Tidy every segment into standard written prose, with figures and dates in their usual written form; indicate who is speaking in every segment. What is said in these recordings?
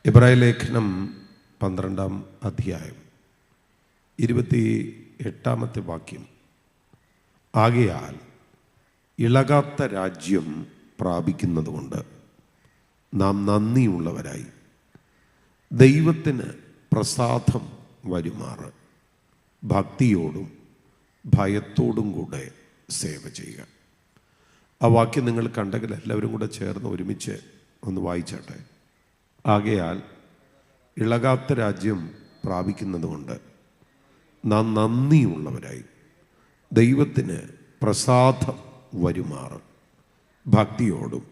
Speaker 1: എബ്രായ ലേഖനം 12-ാം അധ്യായം 28-ാമത്തെ വാക്യം. ആകയാൽ ഇളകാത്ത രാജ്യം പ്രാപിക്കുന്നതുകൊണ്ട് നാം നന്ദിയുള്ളവരായി ദൈവത്തിന് പ്രസാദം വരുമാറ് ഭക്തിയോടും ഭയത്തോടും കൂടെ സേവ ചെയ്യുക. ആ വാക്യം നിങ്ങൾ കണ്ടെങ്കിൽ എല്ലാവരും കൂടെ ചേർന്ന് ഒരുമിച്ച് ഒന്ന് വായിച്ചാട്ടെ. ആകയാൽ ഇളകാത്ത രാജ്യം പ്രാപിക്കുന്നതുകൊണ്ട് നാം നന്ദിയുള്ളവരായി ദൈവത്തിന് പ്രസാദം വരുമാറ് ഭക്തിയോടും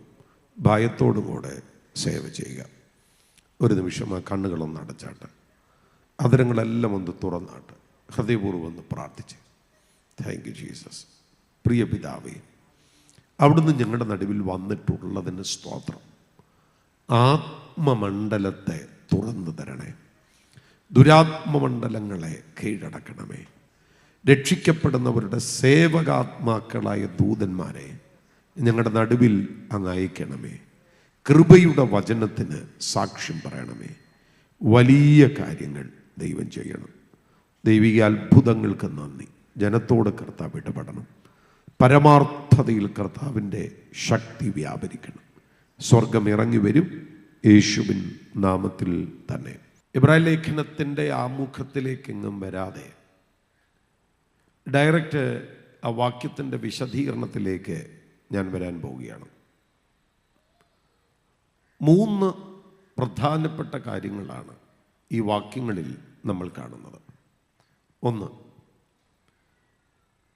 Speaker 1: ഭയത്തോടും കൂടെ സേവ ചെയ്യുക. ഒരു നിമിഷം ആ കണ്ണുകളൊന്ന് അടച്ചാട്ടെ, അതിരങ്ങളെല്ലാം ഒന്ന് തുറന്നാട്ടെ, ഹൃദയപൂർവ്വം ഒന്ന് പ്രാർത്ഥിച്ച്. Thank you Jesus. പ്രിയ പിതാവേ, അവിടുന്ന് ഞങ്ങളുടെ നടുവിൽ വന്നിട്ടുള്ളതിന് സ്തോത്രം. ആത്മമണ്ഡലത്തെ തുറന്നു തരണേ, ദുരാത്മമണ്ഡലങ്ങളെ കീഴടക്കണമേ. രക്ഷിക്കപ്പെടുന്നവരുടെ സേവകാത്മാക്കളായ ദൂതന്മാരെ ഞങ്ങളുടെ നടുവിൽ അങ്ങ് അയക്കണമേ. കൃപയുടെ വചനത്തിന് സാക്ഷ്യം പറയണമേ. വലിയ കാര്യങ്ങൾ ദൈവം ചെയ്യണം. ദൈവിക അത്ഭുതങ്ങൾക്ക് നന്ദി. ജനത്തോട് കർത്താവ് ഇടപെടണം. പരമാർത്ഥതയിൽ കർത്താവിൻ്റെ ശക്തി വ്യാപരിക്കണം. സ്വർഗം ഇറങ്ങി വരും യേശുവിൻ നാമത്തിൽ തന്നെ. എബ്രായ ലേഖനത്തിൻ്റെ ആമുഖത്തിലേക്കെങ്ങും വരാതെ ഡയറക്റ്റ് ആ വാക്യത്തിൻ്റെ വിശദീകരണത്തിലേക്ക് ഞാൻ വരാൻ പോവുകയാണ്. 3 പ്രധാനപ്പെട്ട കാര്യങ്ങളാണ് ഈ വാക്യങ്ങളിൽ നമ്മൾ കാണുന്നത്. 1,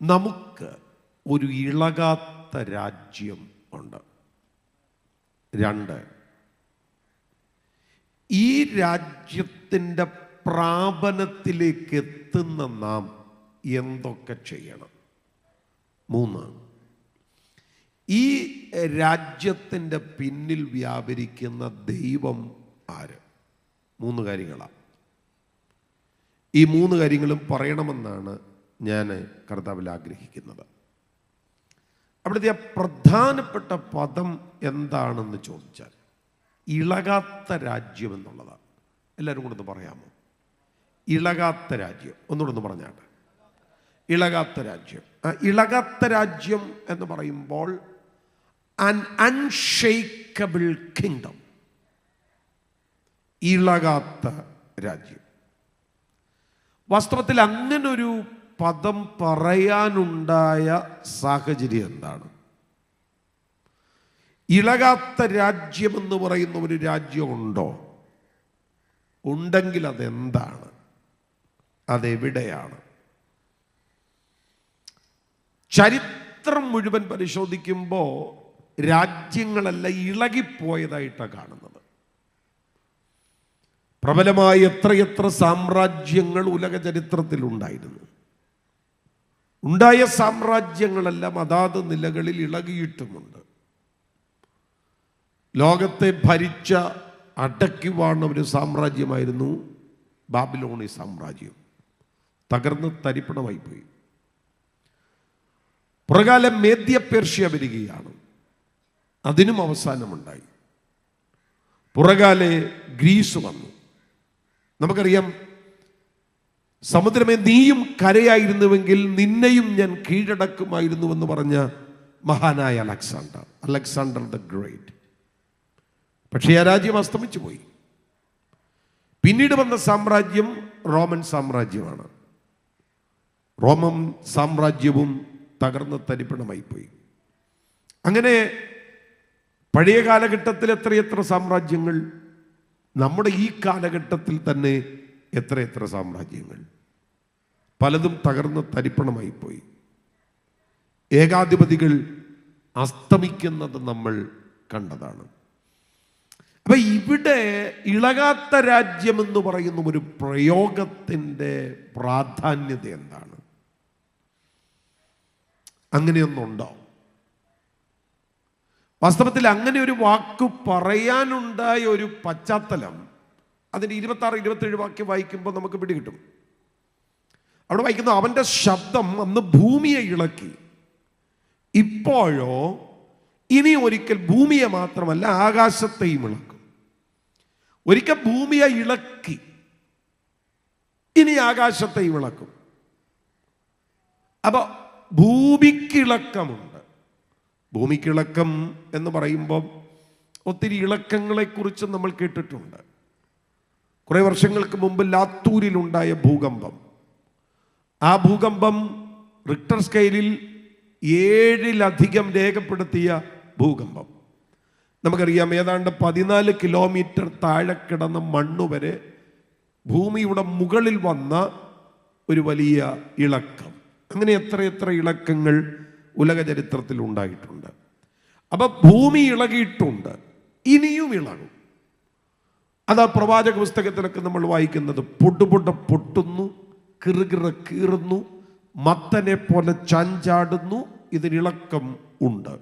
Speaker 1: നമുക്ക് ഒരു ഇളകാത്ത രാജ്യം ഉണ്ട്. 2, ഈ രാജ്യത്തിൻ്റെ പ്രാപനത്തിലേക്ക് എത്തുന്ന നാം എന്തൊക്കെ ചെയ്യണം. 3, ഈ രാജ്യത്തിൻ്റെ പിന്നിൽ വ്യാപരിക്കുന്ന ദൈവം ആര്. 3 കാര്യങ്ങളാണ്. ഈ 3 കാര്യങ്ങളും പറയണമെന്നാണ് ഞാൻ കർത്താവിൽ ആഗ്രഹിക്കുന്നത്. അവിടുത്തെ പ്രധാനപ്പെട്ട പദം എന്താണെന്ന് ചോദിച്ചാൽ ഇളകാത്ത രാജ്യം എന്നുള്ളതാണ്. എല്ലാവരും കൂടെ ഒന്ന് പറയാമോ? ഇളകാത്ത രാജ്യം. ഒന്നുകൂടെ ഒന്ന് പറഞ്ഞാട്ടെ. ഇളകാത്ത രാജ്യം. ഇളകാത്ത രാജ്യം എന്ന് പറയുമ്പോൾ an unshakable kingdom. ഇളകാത്ത രാജ്യം. വാസ്തവത്തിൽ അങ്ങനൊരു പദം പറയാനുണ്ടായ സാഹചര്യം എന്താണ്? ഇളകാത്ത രാജ്യമെന്ന് പറയുന്ന ഒരു രാജ്യമുണ്ടോ? ഉണ്ടെങ്കിൽ അതെന്താണ്? അതെവിടെയാണ്? ചരിത്രം മുഴുവൻ പരിശോധിക്കുമ്പോൾ രാജ്യങ്ങളെല്ലാം ഇളകിപ്പോയതായിട്ടാണ് കാണുന്നത്. പ്രബലമായ എത്രയെത്ര സാമ്രാജ്യങ്ങൾ ഉലക ചരിത്രത്തിലുണ്ടായിരുന്നു. ഉണ്ടായ സാമ്രാജ്യങ്ങളെല്ലാം അതാത് നിലകളിൽ ഇളകിയിട്ടുമുണ്ട്. ലോകത്തെ ഭരിച്ച അടക്കി വാണ ഒരു സാമ്രാജ്യമായിരുന്നു ബാബിലോണി സാമ്രാജ്യം. തകർന്ന് തരിപ്പണമായി പോയി. പുറകാലം മേദ്യ പേർഷ്യ വരികയാണ്. അതിനും അവസാനമുണ്ടായി. പുറകാലെ ഗ്രീസ് വന്നു. നമുക്കറിയാം, സമുദ്രമേ നീയും കരയായിരുന്നുവെങ്കിൽ നിന്നെയും ഞാൻ കീഴടക്കുമായിരുന്നുവെന്ന് പറഞ്ഞ മഹാനായ അലക്സാണ്ടർ ദ ഗ്രേറ്റ്. പക്ഷേ ആ രാജ്യം അസ്തമിച്ചു പോയി. പിന്നീട് വന്ന സാമ്രാജ്യം റോമൻ സാമ്രാജ്യമാണ്. റോമൻ സാമ്രാജ്യവും തകർന്ന് തരിപ്പണമായി പോയി. അങ്ങനെ പഴയ കാലഘട്ടത്തിൽ എത്രയെത്ര സാമ്രാജ്യങ്ങൾ, നമ്മുടെ ഈ കാലഘട്ടത്തിൽ തന്നെ എത്രയെത്ര സാമ്രാജ്യങ്ങൾ, പലതും തകർന്ന് തരിപ്പണമായി പോയി. ഏകാധിപതികൾ അസ്തമിക്കുന്നത് നമ്മൾ കണ്ടതാണ്. അപ്പൊ ഇവിടെ ഇളകാത്ത രാജ്യമെന്ന് പറയുന്ന ഒരു പ്രയോഗത്തിൻ്റെ പ്രാധാന്യത എന്താണ്? അങ്ങനെയൊന്നുണ്ടോ? വാസ്തവത്തിൽ അങ്ങനെ ഒരു വാക്ക് പറയാനുണ്ടായ ഒരു പശ്ചാത്തലം അതിൻ്റെ 26-27 വാക്യം വായിക്കുമ്പോൾ നമുക്ക് പിടികിട്ടും. അവിടെ വായിക്കുന്നു, അവൻ്റെ ശബ്ദം അന്ന് ഭൂമിയെ ഇളക്കി. ഇപ്പോഴോ ഇനി ഒരിക്കൽ ഭൂമിയെ മാത്രമല്ല ആകാശത്തെയും ഇളക്കും. ഒരിക്കൽ ഭൂമിയെ ഇളക്കി, ഇനി ആകാശത്തെ ഇളക്കും. അപ്പൊ ഭൂമിക്കിളക്കമുണ്ട്. ഭൂമിക്കിളക്കം എന്ന് പറയുമ്പോൾ ഒത്തിരി ഇളക്കങ്ങളെക്കുറിച്ച് നമ്മൾ കേട്ടിട്ടുണ്ട്. കുറെ വർഷങ്ങൾക്ക് മുമ്പ് ലാത്തൂരിലുണ്ടായ ഭൂകമ്പം, ആ ഭൂകമ്പം റിക്ടർ സ്കെയിലിൽ 7-ലധികം രേഖപ്പെടുത്തിയ ഭൂകമ്പം. നമുക്കറിയാം, ഏതാണ്ട് 14 കിലോമീറ്റർ താഴെ കിടന്ന മണ്ണുവരെ ഭൂമിയുടെ മുകളിൽ വന്ന ഒരു വലിയ ഇളക്കം. അങ്ങനെ എത്ര ഇളക്കങ്ങൾ ഉലക ചരിത്രത്തിൽ ഉണ്ടായിട്ടുണ്ട്. അപ്പൊ ഭൂമി ഇളകിയിട്ടുണ്ട്, ഇനിയും ഇളകും. അതാ പ്രവാചക പുസ്തകത്തിലൊക്കെ നമ്മൾ വായിക്കുന്നത്, പൊട്ടുപൊട്ട പൊട്ടുന്നു, കിറുകിറ കീറുന്നു, മത്തനെ പോലെ ചാഞ്ചാടുന്നു, ഇതിനിളക്കം ഉണ്ട്.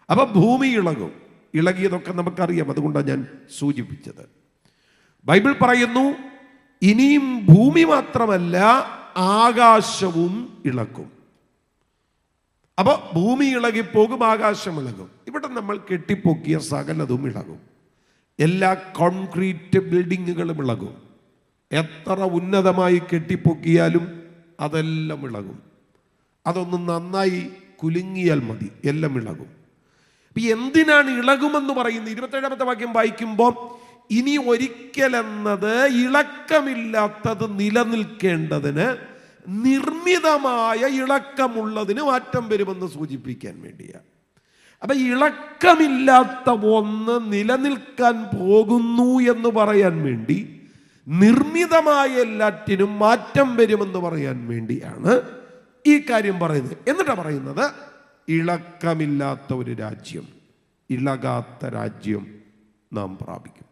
Speaker 1: അപ്പൊ ഭൂമി ഇളകും. ഇളകിയതൊക്കെ നമുക്കറിയാം, അതുകൊണ്ടാണ് ഞാൻ സൂചിപ്പിച്ചത്. ബൈബിൾ പറയുന്നു, ഇനിയും ഭൂമി മാത്രമല്ല ആകാശവും ഇളക്കും. അപ്പൊ ഭൂമി ഇളകിപ്പോകും, ആകാശം ഇളകും. ഇവിടെ നമ്മൾ കെട്ടിപ്പൊക്കിയ സകലതും ഇളകും. എല്ലാ കോൺക്രീറ്റ് ബിൽഡിങ്ങുകളും ഇളകും. എത്ര ഉന്നതമായി കെട്ടിപ്പൊക്കിയാലും അതെല്ലാം ഇളകും. അതൊന്ന് നന്നായി കുലുങ്ങിയാൽ മതി, എല്ലാം ഇളകും. എന്തിനാണ് ഇളകുമെന്ന് പറയുന്നത്? 27-ാമത്തെ വാക്യം വായിക്കുമ്പോൾ, ഇനി ഒരിക്കലെന്നത് ഇളക്കമില്ലാത്തത് നിലനിൽക്കേണ്ടതിന് നിർമ്മിതമായ ഇളക്കമുള്ളതിന് മാറ്റം വരുമെന്ന് സൂചിപ്പിക്കാൻ വേണ്ടിയാണ്. അപ്പൊ ഇളക്കമില്ലാത്ത ഒന്ന് നിലനിൽക്കാൻ പോകുന്നു എന്ന് പറയാൻ വേണ്ടി, നിർമ്മിതമായ എല്ലാറ്റിനും മാറ്റം വരുമെന്ന് പറയാൻ വേണ്ടിയാണ് ഈ കാര്യം പറയുന്നത്. എന്നിട്ടാണ് പറയുന്നത്, ഇളക്കമില്ലാത്ത ഒരു രാജ്യം, ഇളകാത്ത രാജ്യം നാം പ്രാപിക്കും.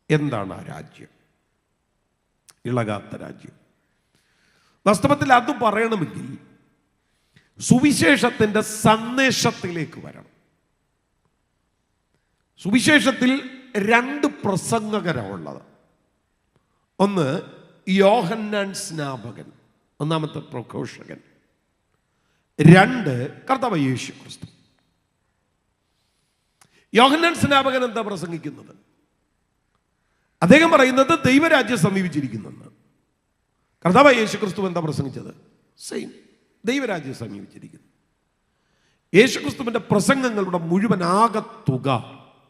Speaker 1: എന്താണ് ആ രാജ്യം? ഇളകാത്ത രാജ്യം. വാസ്തവത്തിൽ അത് പറയണമെങ്കിൽ സുവിശേഷത്തിന്റെ സന്ദേശത്തിലേക്ക് വരണം. സുവിശേഷത്തിൽ 2 പ്രസംഗകരാണുള്ളത്. ഒന്ന് യോഹന്നാൻ സ്നാപകൻ, ഒന്നാമത്തെ പ്രഘോഷകൻ. 2 കർത്താവായ യേശു ക്രിസ്തു. യോഹന്നാൻ സ്നാപകൻ എന്താ പ്രസംഗിക്കുന്നത്? അദ്ദേഹം പറയുന്നത് ദൈവരാജ്യം സമീപിച്ചിരിക്കുന്നെന്ന്. കർത്താവായ യേശു ക്രിസ്തു എന്താ പ്രസംഗിച്ചത്? സെയിം, ദൈവരാജ്യം സമീപിച്ചിരിക്കുന്നു. യേശു ക്രിസ്തുവിന്റെ പ്രസംഗങ്ങളുടെ മുഴുവൻ ആകത്തുക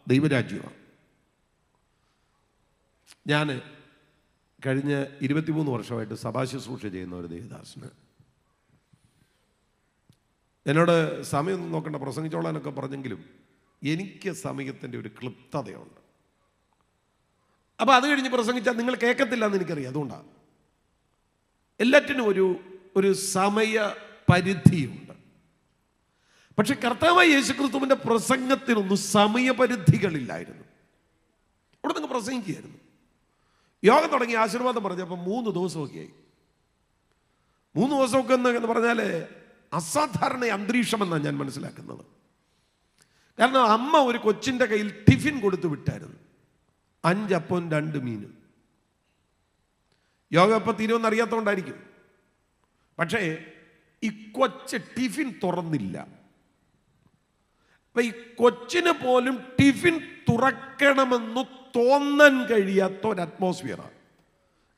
Speaker 1: ദൈവരാജ്യമാണ്. ഞാൻ കഴിഞ്ഞ 23 വർഷമായിട്ട് സഭാശുശ്രൂഷ ചെയ്യുന്ന ഒരു ദേവദാസന് എന്നോട് സമയമൊന്നും നോക്കണ്ട, പ്രസംഗിച്ചോളാനൊക്കെ പറഞ്ഞെങ്കിലും എനിക്ക് സമയത്തിൻ്റെ ഒരു ക്ലിപ്തതയുണ്ട്. അപ്പോൾ അത് കഴിഞ്ഞ് പ്രസംഗിച്ചാൽ നിങ്ങൾ കേൾക്കത്തില്ല എന്ന് എനിക്കറിയാം. അതുകൊണ്ടാണ് എല്ലാറ്റിനും ഒരു സമയ പരിധിയുണ്ട്. പക്ഷെ കർത്താവായ യേശുക്രിസ്തുവിന്റെ പ്രസംഗത്തിനൊന്നും സമയപരിധികളില്ലായിരുന്നു. അവിടെ നിങ്ങൾ പ്രസംഗിക്കുകയായിരുന്നു. യോഗം തുടങ്ങി ആശീർവാദം പറഞ്ഞപ്പോൾ 3 ദിവസമൊക്കെ ആയി. 3 ദിവസമൊക്കെ എന്ന് പറഞ്ഞാൽ അസാധാരണ അന്തരീക്ഷമെന്നാണ് ഞാൻ മനസ്സിലാക്കുന്നത്. കാരണം അമ്മ ഒരു കൊച്ചിൻ്റെ കയ്യിൽ ടിഫിൻ കൊടുത്തു വിട്ടായിരുന്നു. 5 അപ്പവും 2 മീനും. യോഗ എപ്പോൾ തീരുമെന്ന് അറിയാത്തതുകൊണ്ടായിരിക്കും. പക്ഷേ ഈ കൊച്ച് ടിഫിൻ തുറന്നില്ല. അപ്പൊ ഈ കൊച്ചിന് പോലും ടിഫിൻ തുറക്കണമെന്ന് തോന്നാൻ കഴിയാത്ത ഒരു അറ്റ്മോസ്ഫിയറാണ്.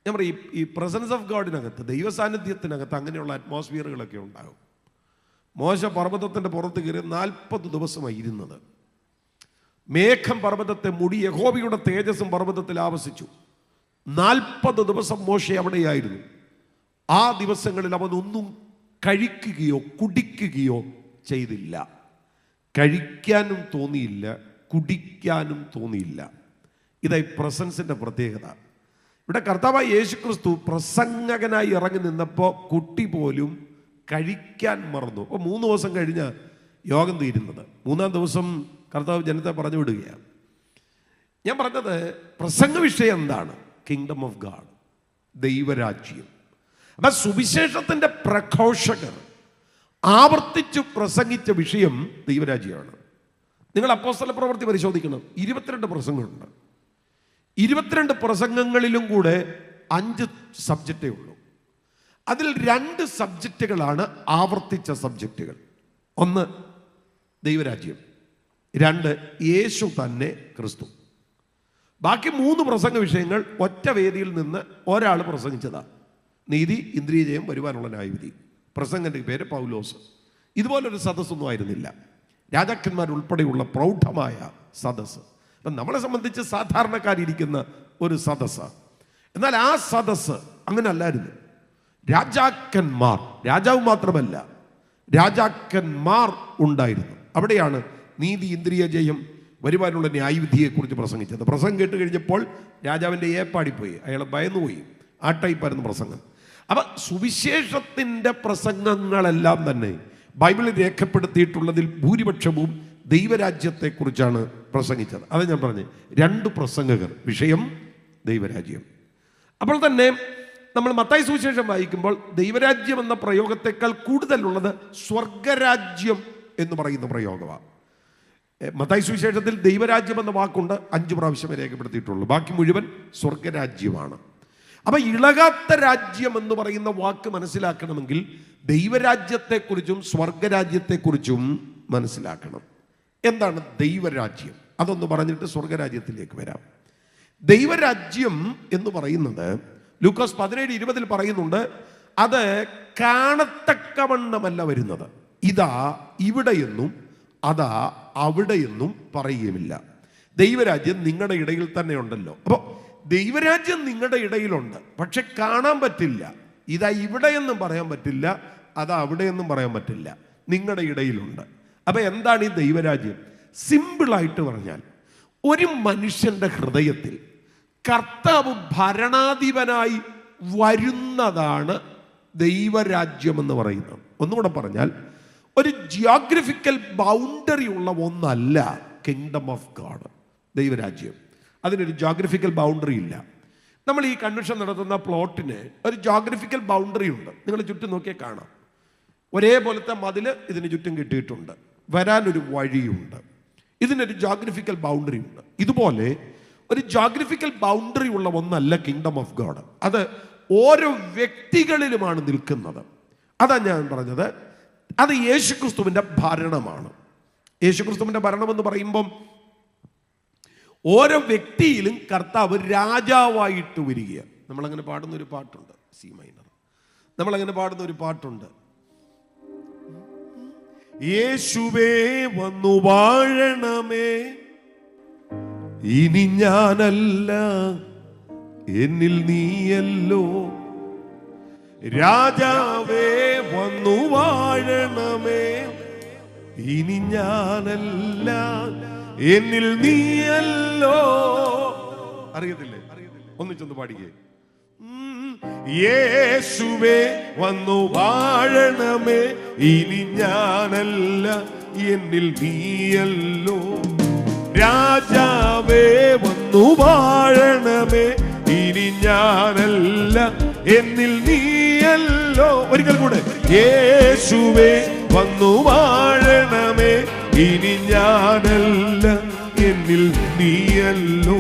Speaker 1: ഞാൻ പറയും, ഈ പ്രസൻസ് ഓഫ് ഗോഡിനകത്ത്, ദൈവ സാന്നിധ്യത്തിനകത്ത് അങ്ങനെയുള്ള അറ്റ്മോസ്ഫിയറുകളൊക്കെ ഉണ്ടാകും. മോശ പർവ്വതത്തിൻ്റെ പുറത്ത് കയറി 40 ദിവസമായി ഇരുന്നത്. മേഘം പർവ്വതത്തെ മൂടി, യഹോവയുടെ തേജസ്സും പർവ്വതത്തിൽ ആവസിച്ചു. 40 ദിവസം മോശ അവിടെയായിരുന്നു. ആ ദിവസങ്ങളിൽ അവൻ ഒന്നും കഴിക്കുകയോ കുടിക്കുകയോ ചെയ്തില്ല. കഴിക്കാനും തോന്നിയില്ല, കുടിക്കാനും തോന്നിയില്ല. ഇതായി പ്രസൻസിന്റെ പ്രത്യേകത. ഇവിടെ കർത്താവായ യേശുക്രിസ്തു പ്രസംഗകനായി ഇറങ്ങി നിന്നപ്പോൾ കുട്ടി പോലും കഴിക്കാൻ മറന്നു. അപ്പോൾ 3 ദിവസം കഴിഞ്ഞ് യോഗം തീരുന്നത്. 3-ാം ദിവസം കർത്താവ് ജനത്തെ പറഞ്ഞു വിടുകയാണ്. ഞാൻ പറഞ്ഞത് പ്രസംഗ വിഷയം എന്താണ്? കിങ്ഡം ഓഫ് ഗാഡ്, ദൈവരാജ്യം. അപ്പൊ സുവിശേഷത്തിന്റെ പ്രഘോഷകർ ആവർത്തിച്ചു പ്രസംഗിച്ച വിഷയം ദൈവരാജ്യമാണ്. നിങ്ങൾ അപ്പോസ്തല പ്രവൃത്തി പരിശോധിക്കണം, 22 പ്രസംഗങ്ങളുണ്ട്. 22 പ്രസംഗങ്ങളിലും കൂടെ 5 സബ്ജക്റ്റേ ഉള്ളൂ. അതിൽ 2 സബ്ജക്റ്റുകളാണ് ആവർത്തിച്ച സബ്ജക്റ്റുകൾ. ഒന്ന് ദൈവരാജ്യം, 2 യേശു തന്നെ ക്രിസ്തു. ബാക്കി 3 പ്രസംഗ വിഷയങ്ങൾ ഒറ്റ വേദിയിൽ നിന്ന് ഒരാൾ പ്രസംഗിച്ചതാണ്. നീതി, ഇന്ദ്രിയജയം, വരുവാനുള്ള ന്യായവിധി. പ്രസംഗന്റെ പേര് പൗലോസ്. ഇതുപോലൊരു സദസ്സൊന്നും ആയിരുന്നില്ല. രാജാക്കന്മാരുൾപ്പെടെയുള്ള പ്രൗഢമായ സദസ്സ്. അപ്പം നമ്മളെ സംബന്ധിച്ച് സാധാരണക്കാരിയിരിക്കുന്ന ഒരു സദസ്സാണ്. എന്നാൽ ആ സദസ്സ് അങ്ങനെ അല്ലായിരുന്നു. രാജാക്കന്മാർ, രാജാവ് മാത്രമല്ല, രാജാക്കന്മാർ ഉണ്ടായിരുന്നു. അവിടെയാണ് നീതി, ഇന്ദ്രിയ ജയം, വരുവാനുള്ള ന്യായവിധിയെക്കുറിച്ച് പ്രസംഗിച്ചത്. പ്രസംഗം കേട്ട് കഴിഞ്ഞപ്പോൾ രാജാവിൻ്റെ ഏപ്പാടിപ്പോയി, അയാൾ ഭയന്നുപോയി. ആ ടൈപ്പായിരുന്നു പ്രസംഗം. അപ്പം സുവിശേഷത്തിൻ്റെ പ്രസംഗങ്ങളെല്ലാം തന്നെ ബൈബിളിൽ രേഖപ്പെടുത്തിയിട്ടുള്ളതിൽ ഭൂരിപക്ഷവും ദൈവരാജ്യത്തെക്കുറിച്ചാണ് പ്രസംഗിച്ചത്. അത് ഞാൻ പറഞ്ഞു, 2 പ്രസംഗകർ, വിഷയം ദൈവരാജ്യം. അപ്പോൾ തന്നെ നമ്മൾ മത്തായി സുവിശേഷം വായിക്കുമ്പോൾ ദൈവരാജ്യം എന്ന പ്രയോഗത്തെക്കാൾ കൂടുതലുള്ളത് സ്വർഗരാജ്യം എന്ന് പറയുന്ന പ്രയോഗമാണ്. മത്തായി സുവിശേഷത്തിൽ ദൈവരാജ്യം എന്ന വാക്കുണ്ട് 5 പ്രാവശ്യമേ രേഖപ്പെടുത്തിയിട്ടുള്ളൂ. ബാക്കി മുഴുവൻ സ്വർഗരാജ്യമാണ്. അപ്പൊ ഇളകാത്ത രാജ്യം എന്ന് പറയുന്ന വാക്ക് മനസ്സിലാക്കണമെങ്കിൽ ദൈവരാജ്യത്തെക്കുറിച്ചും സ്വർഗരാജ്യത്തെക്കുറിച്ചും മനസ്സിലാക്കണം. എന്താണ് ദൈവരാജ്യം? അതൊന്ന് പറഞ്ഞിട്ട് സ്വർഗരാജ്യത്തിലേക്ക് വരാം. ദൈവരാജ്യം എന്ന് പറയുന്നത് ലൂക്കോസ് 17:20 പറയുന്നുണ്ട്, അത് കാണത്തക്കവണ്ണമല്ല വരുന്നത്. ഇതാ ഇവിടെയെന്നും അതാ അവിടെയെന്നും പറയുകയുമില്ല. ദൈവരാജ്യം നിങ്ങളുടെ ഇടയിൽ തന്നെ ഉണ്ടല്ലോ. അപ്പോൾ ദൈവരാജ്യം നിങ്ങളുടെ ഇടയിലുണ്ട്, പക്ഷെ കാണാൻ പറ്റില്ല. ഇതാ ഇവിടെയെന്നും പറയാൻ പറ്റില്ല, അതാ അവിടെയെന്നും പറയാൻ പറ്റില്ല, നിങ്ങളുടെ ഇടയിലുണ്ട്. അപ്പൊ എന്താണ് ഈ ദൈവരാജ്യം? സിമ്പിളായിട്ട് പറഞ്ഞാൽ, ഒരു മനുഷ്യന്റെ ഹൃദയത്തിൽ കർത്താവ് ഭരണാധിപനായി വരുന്നതാണ് ദൈവരാജ്യം എന്ന് പറയുന്നത്. ഒന്നുകൂടെ പറഞ്ഞാൽ, ഒരു ജിയോഗ്രഫിക്കൽ ബൗണ്ടറി ഉള്ള ഒന്നല്ല കിങ്ഡം ഓഫ് ഗോഡ്, ദൈവരാജ്യം. അതിനൊരു ജോഗ്രഫിക്കൽ ബൗണ്ടറി ഇല്ല. നമ്മൾ ഈ കൺവെൻഷൻ നടത്തുന്ന പ്ലോട്ടിന് ഒരു ജോഗ്രഫിക്കൽ ബൗണ്ടറി ഉണ്ട്. നിങ്ങൾ ചുറ്റും നോക്കിയാൽ കാണാം, ഒരേപോലത്തെ മതിൽ ഇതിന് ചുറ്റും കിട്ടിയിട്ടുണ്ട്, വരാനൊരു വഴിയുണ്ട്. ഇതിനൊരു ജോഗ്രഫിക്കൽ ബൗണ്ടറി ഉണ്ട്. ഇതുപോലെ ഒരു ജോഗ്രഫിക്കൽ ബൗണ്ടറി ഉള്ള ഒന്നല്ല കിങ്ഡം ഓഫ് ഗോഡ്. അത് ഓരോ വ്യക്തികളിലുമാണ് നിൽക്കുന്നത്. അതാ ഞാൻ പറഞ്ഞത്, അത് യേശുക്രിസ്തുവിൻ്റെ ഭരണമാണ്. യേശുക്രിസ്തുവിൻ്റെ ഭരണം എന്ന് പറയുമ്പം ഓരോ വ്യക്തിയിലും കർത്താവ് രാജാവായിട്ട് വരികയാണ്. നമ്മളങ്ങനെ പാടുന്ന ഒരു പാട്ടുണ്ട്, സി മൈനർ. നമ്മളങ്ങനെ പാടുന്ന ഒരു പാട്ടുണ്ട്, യേശുവേ വന്നു വാഴണമേ, ഇനി ഞാനല്ല എന്നിൽ നീയല്ലോ. രാജാവേ വന്നു വാഴണമേ, ഇനി ഞാനല്ല എന്നിൽ നീയല്ലോ. അറിയത്തില്ലേ? ഒന്നിച്ചൊന്ന് പാടിക്കേ. യേശുവേ വന്നു വാഴണമേ, ഇനി ഞാനല്ല എന്നിൽ നീയല്ലോ. രാജാവേ വന്നു വാഴണമേ, ഇനി ഞാനല്ല എന്നിൽ നീയല്ലോ. ഒരിക്കൽ കൂടെ, യേശുവേ വന്നു വാഴണമേ, ഇനി ഞാനല്ല എന്നിൽ നീയല്ലോ.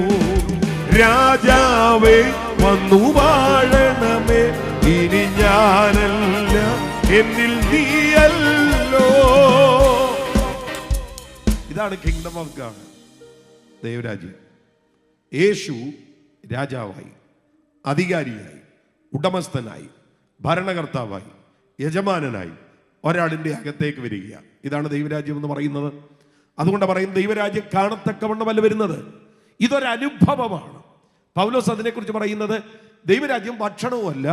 Speaker 1: രാജാവേ വന്നു വാഴണമേ, ഇനി ഞാനല്ല എന്നിൽ നീയല്ലോ. ഇതാണ് കിങ്ഡം ഓഫ് ഗോഡ്, ദൈവരാജ്യം. യേശു രാജാവായി, അധികാരിയായി, ഉടമസ്ഥനായി, ഭരണകർത്താവായി, യജമാനനായി ഒരാളിൻ്റെ അകത്തേക്ക് വരികയാണ്. ഇതാണ് ദൈവരാജ്യം എന്ന് പറയുന്നത്. അതുകൊണ്ട് പറയും ദൈവരാജ്യം കാണത്തക്കവണ്ണമല്ല വരുന്നത്, ഇതൊരനുഭവമാണ്. പൗലോസ് അതിനെക്കുറിച്ച് പറയുന്നത് ദൈവരാജ്യം ഭക്ഷണവുമല്ല,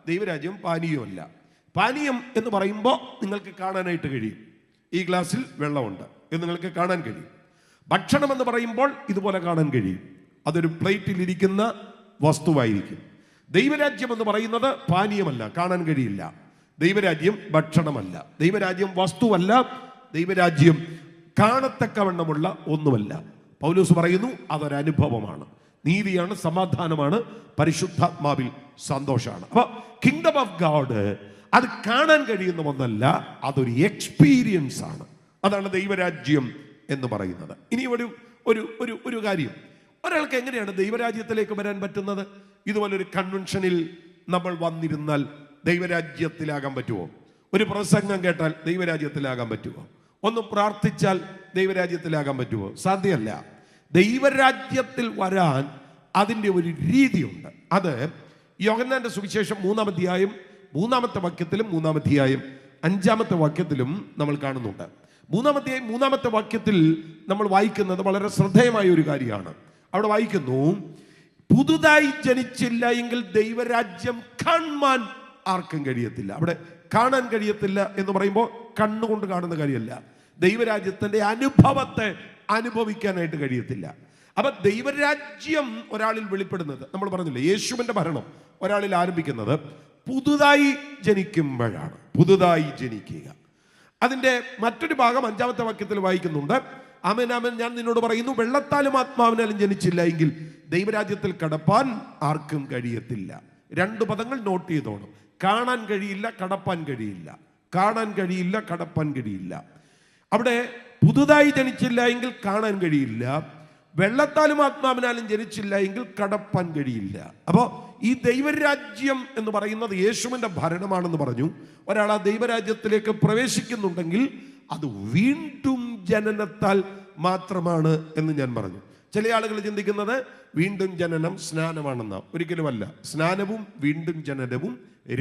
Speaker 1: ദൈവരാജ്യം പാനീയവുമല്ല. പാനീയം എന്ന് പറയുമ്പോൾ നിങ്ങൾക്ക് കാണാനായിട്ട് കഴിയും, ഈ ഗ്ലാസ്സിൽ വെള്ളമുണ്ട് എന്ന് നിങ്ങൾക്ക് കാണാൻ കഴിയും. ഭക്ഷണം എന്ന് പറയുമ്പോൾ ഇതുപോലെ കാണാൻ കഴിയും, അതൊരു പ്ലേറ്റിൽ ഇരിക്കുന്ന വസ്തുവായിരിക്കും. ദൈവരാജ്യം എന്ന് പറയുന്നത് പാനീയമല്ല, കാണാൻ കഴിയില്ല. ദൈവരാജ്യം ഭക്ഷണമല്ല, ദൈവരാജ്യം വസ്തുവല്ല, ദൈവരാജ്യം കാണത്തക്കവണ്ണമുള്ള ഒന്നുമല്ല. പൗലോസ് പറയുന്നു അതൊരനുഭവമാണ്, നീതിയാണ്, സമാധാനമാണ്, പരിശുദ്ധാത്മാവിൽ സന്തോഷമാണ്. അപ്പൊ കിങ്ഡം ഓഫ് ഗോഡ് അത് കാണാൻ കഴിയുന്ന ഒന്നല്ല, അതൊരു എക്സ്പീരിയൻസ് ആണ്. അതാണ് ദൈവരാജ്യം എന്ന് പറയുന്നത്. ഇനി ഒരു ഒരു ഒരു ഒരു കാര്യം, ഒരാൾക്ക് എങ്ങനെയാണ് ദൈവരാജ്യത്തിലേക്ക് വരാൻ പറ്റുന്നത്? ഇതുപോലൊരു കൺവെൻഷനിൽ നമ്മൾ വന്നിരുന്നാൽ ദൈവരാജ്യത്തിലാകാൻ പറ്റുമോ? ഒരു പ്രസംഗം കേട്ടാൽ ദൈവരാജ്യത്തിലാകാൻ പറ്റുമോ? ഒന്ന് പ്രാർത്ഥിച്ചാൽ ദൈവരാജ്യത്തിലാകാൻ പറ്റുമോ? സാധ്യമല്ല. ദൈവരാജ്യത്തിൽ വരാൻ അതിൻ്റെ ഒരു രീതിയുണ്ട്. അത് യോഹന്നാന്റെ സുവിശേഷം 3-ാം അധ്യായം 3-ാമത്തെ വാക്യത്തിലും 3-ാം അധ്യായം 5-ാമത്തെ വാക്യത്തിലും നമ്മൾ കാണുന്നുണ്ട്. 3-ാം അധ്യായം 3-ാമത്തെ വാക്യത്തിൽ നമ്മൾ വായിക്കുന്നത് വളരെ ശ്രദ്ധേയമായ ഒരു കാര്യമാണ്. അവിടെ വായിക്കുന്നു, പുതുതായി ജനിച്ചില്ല എങ്കിൽ ദൈവരാജ്യം കാണാൻ ആർക്കും കഴിയത്തില്ല. അവിടെ കാണാൻ കഴിയത്തില്ല എന്ന് പറയുമ്പോൾ കണ്ണുകൊണ്ട് കാണുന്ന കാര്യമല്ല, ദൈവരാജ്യത്തിന്റെ അനുഭവത്തെ അനുഭവിക്കാനായിട്ട് കഴിയത്തില്ല. അപ്പൊ ദൈവരാജ്യം ഒരാളിൽ വെളിപ്പെടുന്നത്, നമ്മൾ പറഞ്ഞില്ലേ, യേശുവിന്റെ ഭരണം ഒരാളിൽ ആരംഭിക്കുന്നത് പുതുതായി ജനിക്കുമ്പോഴാണ്. പുതുതായി ജനിക്കുക. അതിന്റെ മറ്റൊരു ഭാഗം 5-ാമത്തെ വാക്യത്തിൽ വായിക്കുന്നുണ്ട്, ആമേൻ ആമേൻ ഞാൻ നിന്നോട് പറയുന്നു, വെള്ളത്താലും ആത്മാവിനാലും ജനിച്ചില്ല എങ്കിൽ ദൈവരാജ്യത്തിൽ കടപ്പാൻ ആർക്കും കഴിയത്തില്ല. 2 പദങ്ങൾ നോട്ട് ചെയ്തോണം. കാണാൻ കഴിയില്ല, കടപ്പാൻ കഴിയില്ല. കാണാൻ കഴിയില്ല, കടപ്പാൻ കഴിയില്ല. അവിടെ പുതുതായി ജനിച്ചില്ല എങ്കിൽ കാണാൻ കഴിയില്ല, വെള്ളത്താലും ആത്മാവിനാലും ജനിച്ചില്ല എങ്കിൽ കടപ്പാൻ കഴിയില്ല. അപ്പോൾ ഈ ദൈവരാജ്യം എന്ന് പറയുന്നത് യേശുവിന്റെ ഭരണമാണെന്ന് പറഞ്ഞു. ഒരാൾ ആ ദൈവരാജ്യത്തിലേക്ക് പ്രവേശിക്കുന്നുണ്ടെങ്കിൽ അത് വീണ്ടും ജനനത്താൽ മാത്രമാണ് എന്ന് ഞാൻ പറഞ്ഞു. ചില ആളുകൾ ചിന്തിക്കുന്നത് വീണ്ടും ജനനം സ്നാനമാണെന്ന. ഒരിക്കലുമല്ല. സ്നാനവും വീണ്ടും ജനനവും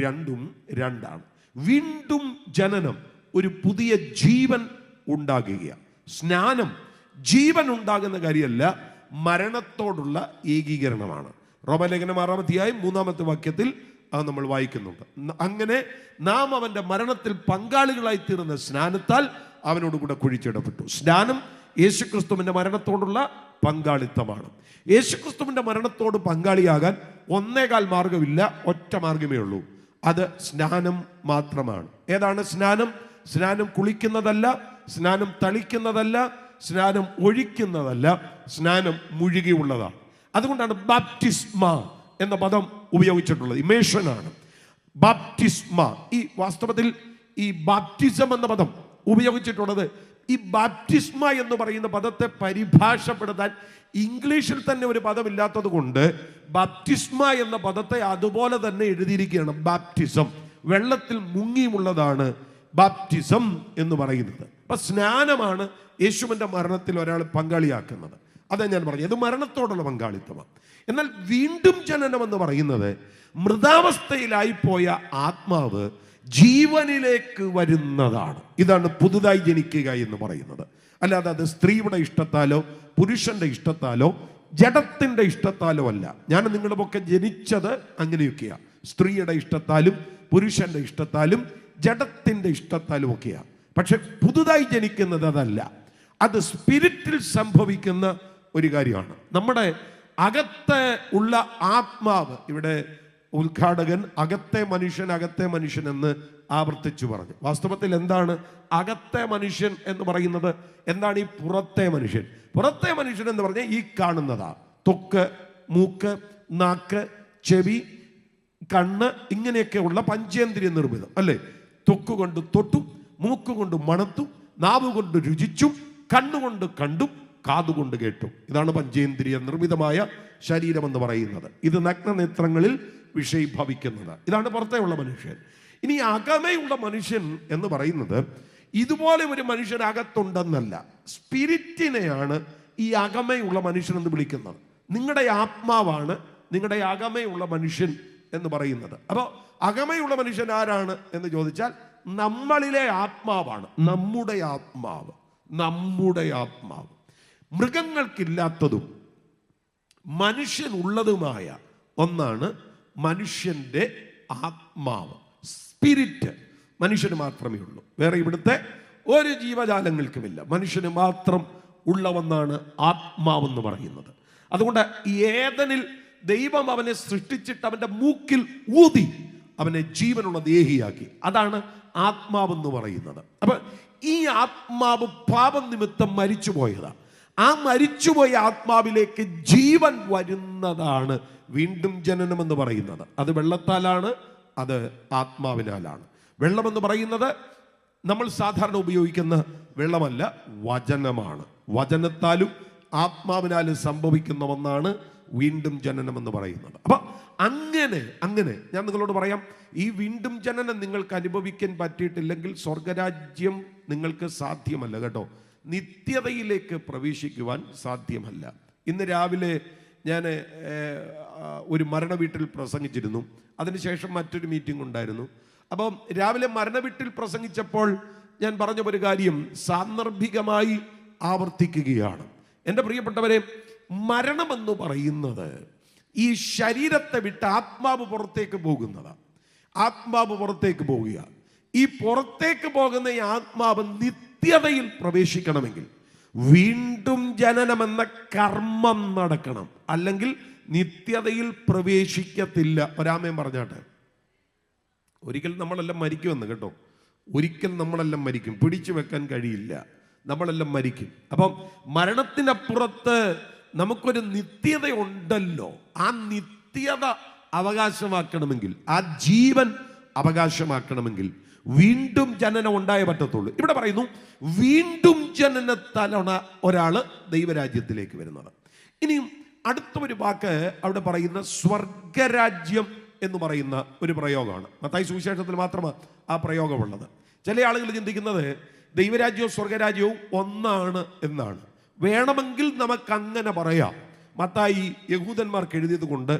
Speaker 1: രണ്ടും രണ്ടാണ്. വീണ്ടും ജനനം ഒരു പുതിയ ജീവൻ ഉണ്ടാകുക. സ്നാനം ജീവൻ ഉണ്ടാകുന്ന കാര്യമല്ല, മരണത്തോടുള്ള ഏകീകരണമാണ്. റോമാലേഖനം 6-ാം അധ്യായം 3-ാമത്തെ വാക്യത്തിൽ അത് നമ്മൾ വായിക്കുന്നുണ്ട്. അങ്ങനെ നാം അവന്റെ മരണത്തിൽ പങ്കാളികളായി തീർന്ന സ്നാനത്താൽ അവനോട് കൂടെ കുഴിച്ചിടപ്പെട്ടു. സ്നാനം യേശുക്രിസ്തുവിന്റെ മരണത്തോടുള്ള പങ്കാളിത്തമാണ്. യേശുക്രിസ്തുവിന്റെ മരണത്തോട് പങ്കാളിയാകാൻ 1.25 മാർഗമില്ല, ഒറ്റ മാർഗമേ ഉള്ളൂ. അത് സ്നാനം മാത്രമാണ്. ഏതാണ് സ്നാനം? സ്നാനം കുളിക്കുന്നതല്ല, സ്നാനം തളിക്കുന്നതല്ല, സ്നാനം ഒഴിക്കുന്നതല്ല, സ്നാനം മുഴുകിയുള്ളതാണ്. അതുകൊണ്ടാണ് ബാപ്റ്റിസ്മ എന്ന പദം ഉപയോഗിച്ചിട്ടുള്ളത്. ഇമേഷനാണ് ബാപ്റ്റിസ്മ. ഈ വാസ്തവത്തിൽ ഈ ബാപ്റ്റിസം എന്ന പദം ഉപയോഗിച്ചിട്ടുള്ളത്, ഈ ബാപ്റ്റിസ്മ എന്ന് പറയുന്ന പദത്തെ പരിഭാഷപ്പെടുത്താൻ ഇംഗ്ലീഷിൽ തന്നെ ഒരു പദമില്ലാത്തത് കൊണ്ട് ബാപ്റ്റിസ്മ എന്ന പദത്തെ അതുപോലെ തന്നെ എഴുതിയിരിക്കുകയാണ്. ബാപ്റ്റിസം, വെള്ളത്തിൽ മുങ്ങിയുമുള്ളതാണ് ബാപ്റ്റിസം എന്ന് പറയുന്നത്. അപ്പൊ സ്നാനമാണ് യേശുവിന്റെ മരണത്തിൽ ഒരാൾ പങ്കാളിയാക്കുന്നത്. അതാ ഞാൻ പറഞ്ഞു, ഇത് മരണത്തോടുള്ള പങ്കാളിത്തമാണ്. എന്നാൽ വീണ്ടും ജനനം എന്ന് പറയുന്നത് മൃതാവസ്ഥയിലായി പോയ ആത്മാവ് ജീവനിലേക്ക് വരുന്നതാണ്. ഇതാണ് പുതുതായി ജനിക്കുക എന്ന് പറയുന്നത്. അല്ലാതെ അത് സ്ത്രീയുടെ ഇഷ്ടത്താലോ പുരുഷന്റെ ഇഷ്ടത്താലോ ജഡത്തിന്റെ ഇഷ്ടത്താലോ അല്ല. ഞാൻ നിങ്ങളുമൊക്കെ ജനിച്ചത് അങ്ങനെയൊക്കെയാണ്. സ്ത്രീയുടെ ഇഷ്ടത്താലും പുരുഷന്റെ ഇഷ്ടത്താലും ജഡത്തിന്റെ ഇഷ്ടത്താലും ഒക്കെയാണ്. പക്ഷെ പുതുതായി ജനിക്കുന്നത് അതല്ല. അത് സ്പിരിറ്റിൽ സംഭവിക്കുന്ന ഒരു കാര്യമാണ്. നമ്മുടെ അകത്തെ ഉള്ള ആത്മാവ്, ഇവിടെ ഉദ്ഘാടകൻ അകത്തെ മനുഷ്യൻ എന്ന് ആവർത്തിച്ചു പറഞ്ഞു. വാസ്തവത്തിൽ എന്താണ് അകത്തെ മനുഷ്യൻ എന്ന് പറയുന്നത്? എന്താണ് ഈ പുറത്തെ മനുഷ്യൻ? പുറത്തെ മനുഷ്യൻ എന്ന് പറഞ്ഞാൽ ഈ കാണുന്നതാ. ത്വക്ക്, മൂക്ക്, നാക്ക്, ചെവി, കണ്ണ്, ഇങ്ങനെയൊക്കെ ഉള്ള പഞ്ചേന്ദ്രിയ നിർമ്മിതം അല്ലേ? ത്വക്ക് കൊണ്ട് തൊട്ടും, മൂക്ക് കൊണ്ട് മണത്തും, നാവ് കൊണ്ട് രുചിച്ചും, കണ്ണുകൊണ്ട് കണ്ടും, കാതുകൊണ്ട് കേട്ടും. ഇതാണ് പഞ്ചേന്ദ്രിയ നിർമ്മിതമായ ശരീരം എന്ന് പറയുന്നത്. ഇത് നഗ്നനേത്രങ്ങളിൽ വിഷയീഭവിക്കുന്നത്. ഇതാണ് പുറത്തെയുള്ള മനുഷ്യൻ. ഇനി അകമയുള്ള മനുഷ്യൻ എന്ന് പറയുന്നത് ഇതുപോലെ ഒരു മനുഷ്യൻ അകത്തുണ്ടെന്നല്ല, സ്പിരിറ്റിനെയാണ് ഈ അകമയുള്ള മനുഷ്യൻ എന്ന് വിളിക്കുന്നത്. നിങ്ങളുടെ ആത്മാവാണ് നിങ്ങളുടെ അകമയുള്ള മനുഷ്യൻ എന്ന് പറയുന്നത്. അപ്പോൾ അകമയുള്ള മനുഷ്യൻ ആരാണ് എന്ന് ചോദിച്ചാൽ നമ്മളിലെ ആത്മാവാണ്. നമ്മുടെ ആത്മാവ്, നമ്മുടെ ആത്മാവ്. മൃഗങ്ങൾക്കില്ലാത്തതും മനുഷ്യനുള്ളതുമായ ഒന്നാണ് മനുഷ്യന്റെ ആത്മാവ്. സ്പിരിറ്റ് മനുഷ്യന് മാത്രമേ ഉള്ളൂ. വേറെ ഇവിടുത്തെ ഒരു ജീവജാലങ്ങൾക്കുമില്ല. മനുഷ്യന് മാത്രം ഉള്ള ഒന്നാണ് ആത്മാവെന്ന് പറയുന്നത്. അതുകൊണ്ട് ഏദനിൽ ദൈവം അവനെ സൃഷ്ടിച്ചിട്ട് അവന്റെ മൂക്കിൽ ഊതി അവനെ ജീവനുള്ള ദേഹിയാക്കി. അതാണ് ആത്മാവെന്ന് പറയുന്നത്. അപ്പൊ ഈ ആത്മാവ് പാപം നിമിത്തം മരിച്ചുപോയതാണ്. ആ മരിച്ചുപോയ ആത്മാവിലേക്ക് ജീവൻ വരുന്നതാണ് വീണ്ടും ജനനം എന്ന് പറയുന്നത്. അത് വെള്ളത്താലാണ്, അത് ആത്മാവിനാലാണ്. വെള്ളമെന്ന് പറയുന്നത് നമ്മൾ സാധാരണ ഉപയോഗിക്കുന്ന വെള്ളമല്ല, വചനമാണ്. വചനത്താലും ആത്മാവിനാലും സംഭവിക്കുന്ന ഒന്നാണ് വീണ്ടും ജനനം എന്ന് പറയുന്നത്. അപ്പൊ അങ്ങനെ ഞാൻ നിങ്ങളോട് പറയാം, ഈ വീണ്ടും ജനനം നിങ്ങൾക്ക് അനുഭവിക്കാൻ പറ്റിയിട്ടില്ലെങ്കിൽ സ്വർഗരാജ്യം നിങ്ങൾക്ക് സാധ്യമല്ല കേട്ടോ. നിത്യതയിലേക്ക് പ്രവേശിക്കുവാൻ സാധ്യമല്ല. ഇന്ന് രാവിലെ ഞാൻ ഒരു മരണ വീട്ടിൽ പ്രസംഗിച്ചിരുന്നു. അതിനുശേഷം മറ്റൊരു മീറ്റിംഗ് ഉണ്ടായിരുന്നു. അപ്പം രാവിലെ മരണ വീട്ടിൽ പ്രസംഗിച്ചപ്പോൾ ഞാൻ പറഞ്ഞ ഒരു കാര്യം സാന്ദർഭികമായി ആവർത്തിക്കുകയാണ്. എൻ്റെ പ്രിയപ്പെട്ടവരെ, മരണമെന്ന് പറയുന്നത് ഈ ശരീരത്തെ വിട്ട് ആത്മാവ് പുറത്തേക്ക് പോകുന്നതാണ്. ആത്മാവ് പുറത്തേക്ക് പോകുക. ഈ പുറത്തേക്ക് പോകുന്ന ഈ ആത്മാവ് നിത്യതയിൽ പ്രവേശിക്കണമെങ്കിൽ വീണ്ടും ജനനമെന്ന കർമ്മം നടക്കണം, അല്ലെങ്കിൽ നിത്യതയിൽ പ്രവേശിക്കത്തില്ല. ഒരാമയും പറഞ്ഞാട്ടെ. ഒരിക്കൽ നമ്മളെല്ലാം മരിക്കുമെന്ന് കേട്ടോ. ഒരിക്കൽ നമ്മളെല്ലാം മരിക്കും, പിടിച്ചു വെക്കാൻ കഴിയില്ല, നമ്മളെല്ലാം മരിക്കും. അപ്പം മരണത്തിനപ്പുറത്ത് നമുക്കൊരു നിത്യത ഉണ്ടല്ലോ. ആ നിത്യത അവകാശമാക്കണമെങ്കിൽ, ആ ജീവൻ അവകാശമാക്കണമെങ്കിൽ വീണ്ടും ജനനം ഉണ്ടായേ പറ്റത്തുള്ളൂ. ഇവിടെ പറയുന്നു വീണ്ടും ജനനത്താലാണ് ഒരാൾ ദൈവരാജ്യത്തിലേക്ക് വരുന്നത്. ഇനിയും അടുത്ത ഒരു വാക്ക് അവിടെ പറയുന്ന സ്വർഗരാജ്യം എന്ന് പറയുന്ന ഒരു പ്രയോഗമാണ്. മത്തായി സുവിശേഷത്തിൽ മാത്രമാണ് ആ പ്രയോഗമുള്ളത്. ചില ആളുകൾ ചിന്തിക്കുന്നത് ദൈവരാജ്യവും സ്വർഗരാജ്യവും ഒന്നാണ് എന്നാണ്. വേണമെങ്കിൽ നമുക്കങ്ങനെ പറയാം. മത്തായി യഹൂദന്മാർക്ക് എഴുതിയത് കൊണ്ട്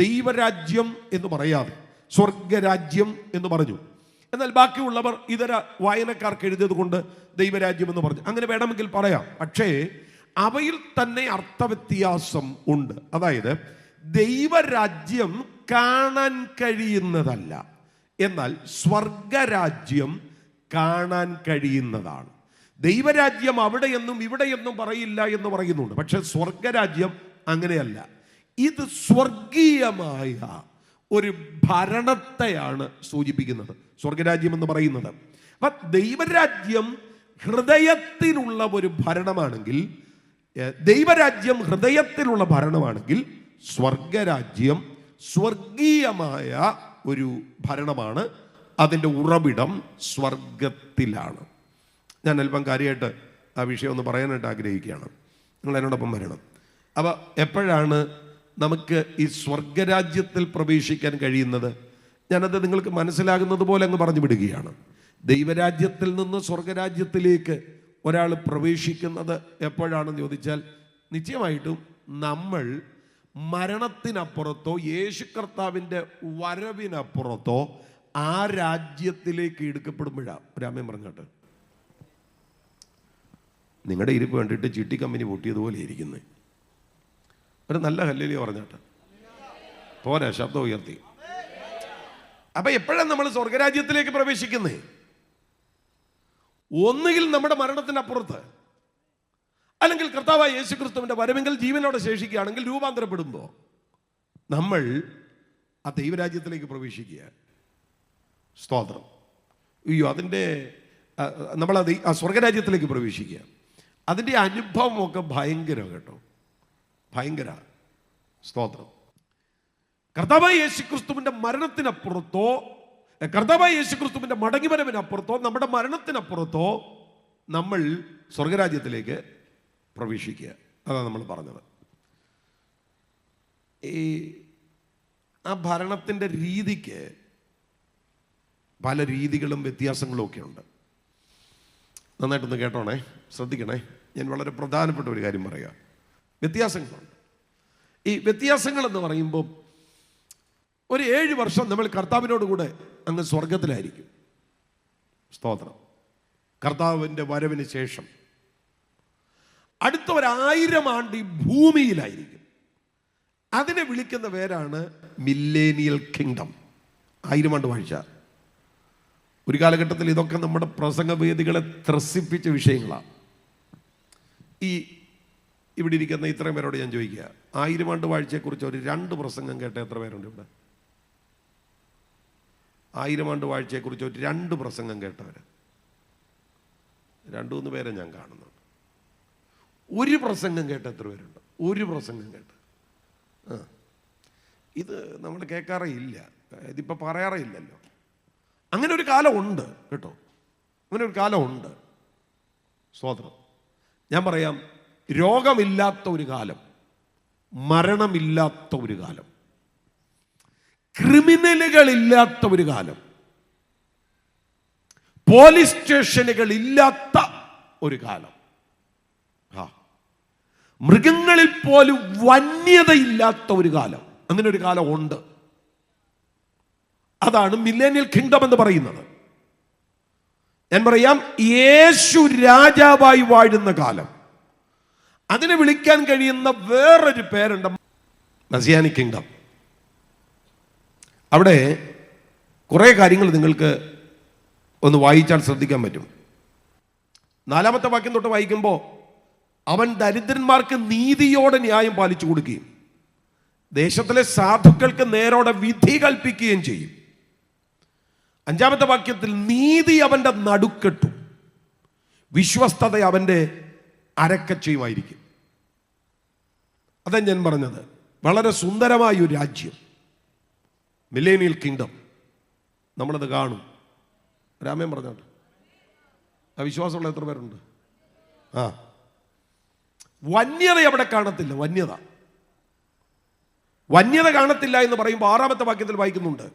Speaker 1: ദൈവരാജ്യം എന്ന് പറയാതെ സ്വർഗരാജ്യം എന്ന് പറഞ്ഞു. എന്നാൽ ബാക്കിയുള്ളവർ ഇതര വായനക്കാർക്ക് എഴുതിയത് കൊണ്ട് ദൈവരാജ്യം എന്ന് പറഞ്ഞു. അങ്ങനെ വേണമെങ്കിൽ പറയാം. പക്ഷേ അവയിൽ തന്നെ അർത്ഥവ്യത്യാസം ഉണ്ട്. അതായത് ദൈവരാജ്യം കാണാൻ കഴിയുന്നതല്ല, എന്നാൽ സ്വർഗരാജ്യം കാണാൻ കഴിയുന്നതാണ്. ദൈവരാജ്യം അവിടെയെന്നും ഇവിടെയെന്നും പറയില്ല എന്ന് പറയുന്നുണ്ട്. പക്ഷെ സ്വർഗരാജ്യം അങ്ങനെയല്ല. ഇത് സ്വർഗീയമായ ഒരു ഭരണത്തെയാണ് സൂചിപ്പിക്കുന്നത് സ്വർഗരാജ്യം എന്ന് പറയുന്നത്. അപ്പൊ ദൈവരാജ്യം ഹൃദയത്തിലുള്ള ഒരു ഭരണമാണെങ്കിൽ, ദൈവരാജ്യം ഹൃദയത്തിലുള്ള ഭരണമാണെങ്കിൽ സ്വർഗരാജ്യം സ്വർഗീയമായ ഒരു ഭരണമാണ്. അതിൻ്റെ ഉറവിടം സ്വർഗത്തിലാണ്. ഞാൻ അല്പം കാര്യമായിട്ട് ആ വിഷയം ഒന്ന് പറയാനായിട്ട് ആഗ്രഹിക്കുകയാണ്. നിങ്ങൾ എന്നോടൊപ്പം വരണം. അപ്പോൾ എപ്പോഴാണ് നമുക്ക് ഈ സ്വർഗരാജ്യത്തിൽ പ്രവേശിക്കാൻ കഴിയുന്നത്? ഞാനത് നിങ്ങൾക്ക് മനസ്സിലാകുന്നത് പോലെ അങ്ങ് പറഞ്ഞു വിടുകയാണ്. ദൈവരാജ്യത്തിൽ നിന്ന് സ്വർഗരാജ്യത്തിലേക്ക് ഒരാൾ പ്രവേശിക്കുന്നത് എപ്പോഴാണെന്ന് ചോദിച്ചാൽ, നിശ്ചയമായിട്ടും നമ്മൾ മരണത്തിനപ്പുറത്തോ യേശു കർത്താവിൻ്റെ വരവിനപ്പുറത്തോ ആ രാജ്യത്തിലേക്ക് എടുക്കപ്പെടുമ്പോഴാണ്. ഒരാമയും പറഞ്ഞോട്ടെ. നിങ്ങളുടെ ഇരിപ്പ് കണ്ടിട്ട് ചിട്ടി കമ്പനി പൊട്ടിയതുപോലെ ഇരിക്കുന്നത്. ഒരു നല്ല ഹല്ലേലൂയ പറഞ്ഞാട്ടെ. പോരാ, ശബ്ദം ഉയർത്തി. അപ്പൊ എപ്പോഴാണ് നമ്മൾ സ്വർഗരാജ്യത്തിലേക്ക് പ്രവേശിക്കുന്നത്? ഒന്നുകിൽ നമ്മുടെ മരണത്തിനപ്പുറത്ത്, അല്ലെങ്കിൽ കർത്താവായ യേശു ക്രിസ്തുവിന്റെ വരവെങ്കിൽ ജീവനോടെ ശേഷിക്കുകയാണെങ്കിൽ രൂപാന്തരപ്പെടുമ്പോൾ നമ്മൾ ആ ദൈവരാജ്യത്തിലേക്ക് പ്രവേശിക്കുക. സ്തോത്രം. അയ്യോ, അതിൻ്റെ നമ്മൾ ആ സ്വർഗരാജ്യത്തിലേക്ക് പ്രവേശിക്കുക. അതിൻ്റെ അനുഭവമൊക്കെ ഭയങ്കര കേട്ടോ, ഭയങ്കര. സ്തോത്രം. കർത്താവായ യേശു ക്രിസ്തുവിന്റെ മരണത്തിനപ്പുറത്തോ, കർത്താവായ യേശു ക്രിസ്തുവിന്റെ മടങ്ങിവരവിനപ്പുറത്തോ, നമ്മുടെ മരണത്തിനപ്പുറത്തോ നമ്മൾ സ്വർഗരാജ്യത്തിലേക്ക് പ്രവേശിക്കുക. അതാണ് നമ്മൾ പറഞ്ഞത്. ഈ ആ ഭരണത്തിൻ്റെ രീതിക്ക് പല രീതികളും വ്യത്യാസങ്ങളും ഒക്കെ ഉണ്ട്. നന്നായിട്ടൊന്ന് കേട്ടോണേ, ശ്രദ്ധിക്കണേ. ഞാൻ വളരെ പ്രധാനപ്പെട്ട ഒരു കാര്യം പറയാം. വ്യത്യാസങ്ങളുണ്ട്. ഈ വ്യത്യാസങ്ങൾ എന്ന് പറയുമ്പോൾ ഒരു 7 വർഷം നമ്മൾ കർത്താവിനോട് കൂടെ അങ്ങ് സ്വർഗത്തിലായിരിക്കും. സ്തോത്രം. കർത്താവിൻ്റെ വരവിന് ശേഷം അടുത്ത 1000 ആണ്ട് ഈ ഭൂമിയിലായിരിക്കും. അതിനെ വിളിക്കുന്ന പേരാണ് മില്ലേനിയൽ കിങ്ഡം, 1000 ആണ്ട് വാഴ്ച. ഒരു കാലഘട്ടത്തിൽ ഇതൊക്കെ നമ്മുടെ പ്രസംഗവേദികളെ ത്രസിപ്പിച്ച വിഷയങ്ങളാണ്. ഈ ഇവിടെ ഇരിക്കുന്ന ഇത്രയും പേരോട് ഞാൻ ചോദിക്കുക, 1000 ആണ്ട് വാഴ്ചയെക്കുറിച്ച് ഒരു 2 പ്രസംഗം കേട്ട എത്ര പേരുണ്ട് ഇവിടെ? 1000 ആണ്ട് വാഴ്ചയെക്കുറിച്ച് ഒരു 2 പ്രസംഗം കേട്ടവർ 2-3 പേരെ ഞാൻ കാണുന്നുണ്ട്. ഒരു പ്രസംഗം കേട്ട എത്ര പേരുണ്ട്? ഒരു പ്രസംഗം കേട്ട്. ഇത് നമ്മൾ കേൾക്കാറേ ഇല്ല, ഇതിപ്പോൾ പറയാറേ ഇല്ലല്ലോ. അങ്ങനെ ഒരു കാലമുണ്ട് കേട്ടോ, അങ്ങനെ ഒരു കാലമുണ്ട്. സ്തോത്രം. ഞാൻ പറയാം, രോഗമില്ലാത്ത ഒരു കാലം, മരണമില്ലാത്ത ഒരു കാലം, ക്രിമിനലുകളില്ലാത്ത ഒരു കാലം, പോലീസ് സ്റ്റേഷനുകൾ ഇല്ലാത്ത ഒരു കാലം, മൃഗങ്ങളിൽ പോലും വന്യതയില്ലാത്ത ഒരു കാലം, അങ്ങനെ ഒരു കാലം ഉണ്ട്. അതാണ് മില്ലേനിയൽ കിങ്ഡം എന്ന് പറയുന്നത്. ഞാൻ പറയാം, യേശു രാജാവായി വാഴുന്ന കാലം. അതിനെ വിളിക്കാൻ കഴിയുന്ന വേറൊരു പേരുണ്ട്, മെസ്സിയാനിക് കിങ്ഡം. അവിടെ കുറേ കാര്യങ്ങൾ നിങ്ങൾക്ക് ഒന്ന് വായിച്ചാൽ ശ്രദ്ധിക്കാൻ പറ്റും. 4-ാമത്തെ വാക്യം തൊട്ട് വായിക്കുമ്പോൾ, അവൻ ദരിദ്രന്മാർക്ക് നീതിയോടെ ന്യായം പാലിച്ചു കൊടുക്കുകയും ദേശത്തിലെ സാധുക്കൾക്ക് നേരോടെ വിധി കൽപ്പിക്കുകയും ചെയ്യും. 5-ാമത്തെ വാക്യത്തിൽ, നീതി അവൻ്റെ നടുക്കെട്ടും വിശ്വസ്തത അവൻ്റെ അരക്കച്ചയുമായിരിക്കും. അതാ ഞാൻ പറഞ്ഞത്, വളരെ സുന്ദരമായ ഒരു രാജ്യം, മില്ലേനിയൽ കിങ്ഡം. നമ്മളത് കാണും. രാമൻ പറഞ്ഞോട്ടെ, ആ വിശ്വാസമുള്ള എത്ര പേരുണ്ട്? വന്യത അവിടെ കാണത്തില്ല. വന്യത കാണത്തില്ല എന്ന് പറയുമ്പോൾ 6-ാമത്തെ വാക്യത്തിൽ വായിക്കുന്നുണ്ട്,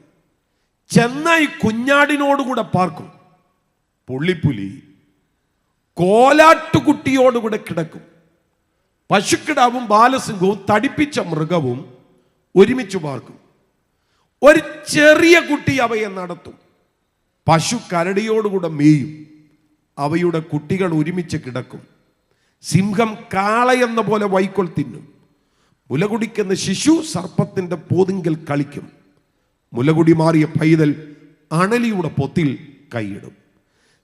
Speaker 1: ചെന്നായി കുഞ്ഞാടിനോടുകൂടെ പാർക്കും, പുള്ളിപ്പുലി കോലാട്ടുകുട്ടിയോടുകൂടെ കിടക്കും, പശുക്കിടാവും ബാലസിംഹവും തടിപ്പിച്ച മൃഗവും ഒരുമിച്ച് പാർക്കും. ഒരു ചെറിയ കുട്ടി അവയെ നടത്തും, പശു കരടിയോടുകൂടെ മേയും, അവയുടെ കുട്ടികൾ ഒരുമിച്ച് കിടക്കും. സിംഹം കാളയെന്ന പോലെ വൈക്കോൽ തിന്നും, മുലകുടിക്കുന്ന ശിശു സർപ്പത്തിന്റെ പോതിങ്കൽ കളിക്കും, മുലകുടി മാറിയ പൈതൽ അണലിയുടെ പൊത്തിൽ കൈയിടും.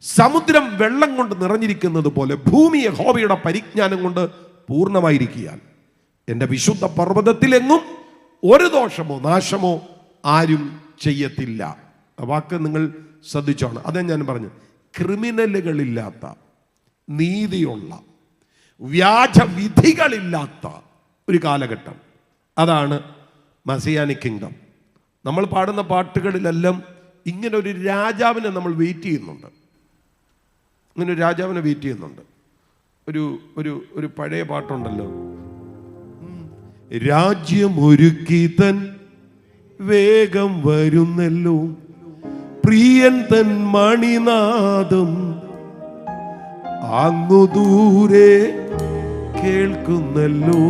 Speaker 1: സമുദ്രം വെള്ളം കൊണ്ട് നിറഞ്ഞിരിക്കുന്നത് പോലെ ഭൂമി യഹോവയുടെ പരിജ്ഞാനം കൊണ്ട് പൂർണ്ണമായിരിക്കാൻ എൻ്റെ വിശുദ്ധ പർവ്വതത്തിലെങ്ങും ഒരു ദോഷമോ നാശമോ ആരും ചെയ്യത്തില്ല. ആ വാക്ക് നിങ്ങൾ ശ്രദ്ധിച്ചോണം. അതേ ഞാൻ പറഞ്ഞു, ക്രിമിനലുകളില്ലാത്ത, നീതിയുള്ള, വ്യാജവിധികളില്ലാത്ത ഒരു കാലഘട്ടം. അതാണ് മെസ്സിയാനിക് കിങ്ഡം. നമ്മൾ പാടുന്ന പാട്ടുകളിലെല്ലാം ഇങ്ങനെ ഒരു രാജാവിനെ നമ്മൾ വെയിറ്റ് ചെയ്യുന്നുണ്ട്. ഇങ്ങനെ ഒരു രാജാവിനെ വെയിറ്റ് ചെയ്യുന്നുണ്ട്. ഒരു ഒരു ഒരു പഴയ പാട്ടുണ്ടല്ലോ, രാജ്യമൊരുക്കി തൻ വേഗം വരുന്നല്ലോ, പ്രിയൻ തൻ മണിനാദം അങ്ങു ദൂരെ കേൾക്കുന്നല്ലോ.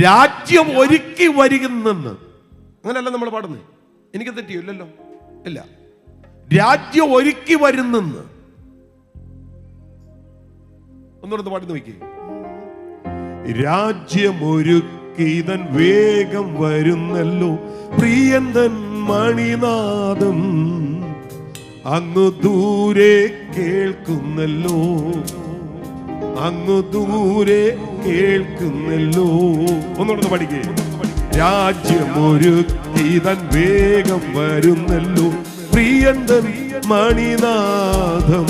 Speaker 1: രാജ്യം ഒരുക്കി വരികെന്ന് അങ്ങനെയല്ല നമ്മൾ പാടുന്നത്. എനിക്ക് തെറ്റിയോ? ഇല്ലല്ലോ, ഇല്ല. രാജ്യം ഒരുക്കി വരുന്നെന്ന് ഒന്നുകൂടെ പാടുന്ന നോക്കി. രാജ്യമൊരുക്കിതൻ വേഗം വരുന്നല്ലോ, പ്രിയന്തൻ മണിനാദം അങ്ങു ദൂരെ കേൾക്കുന്നല്ലോ, അങ്ങു ദൂരെ കേൾക്കുന്നല്ലോ. ഒന്നുകൂടെ പഠിക്കേ. രാജ്യമൊരുക്കിതൻ വേഗം വരുന്നല്ലോ, പ്രിയന്തൻ മണിനാദം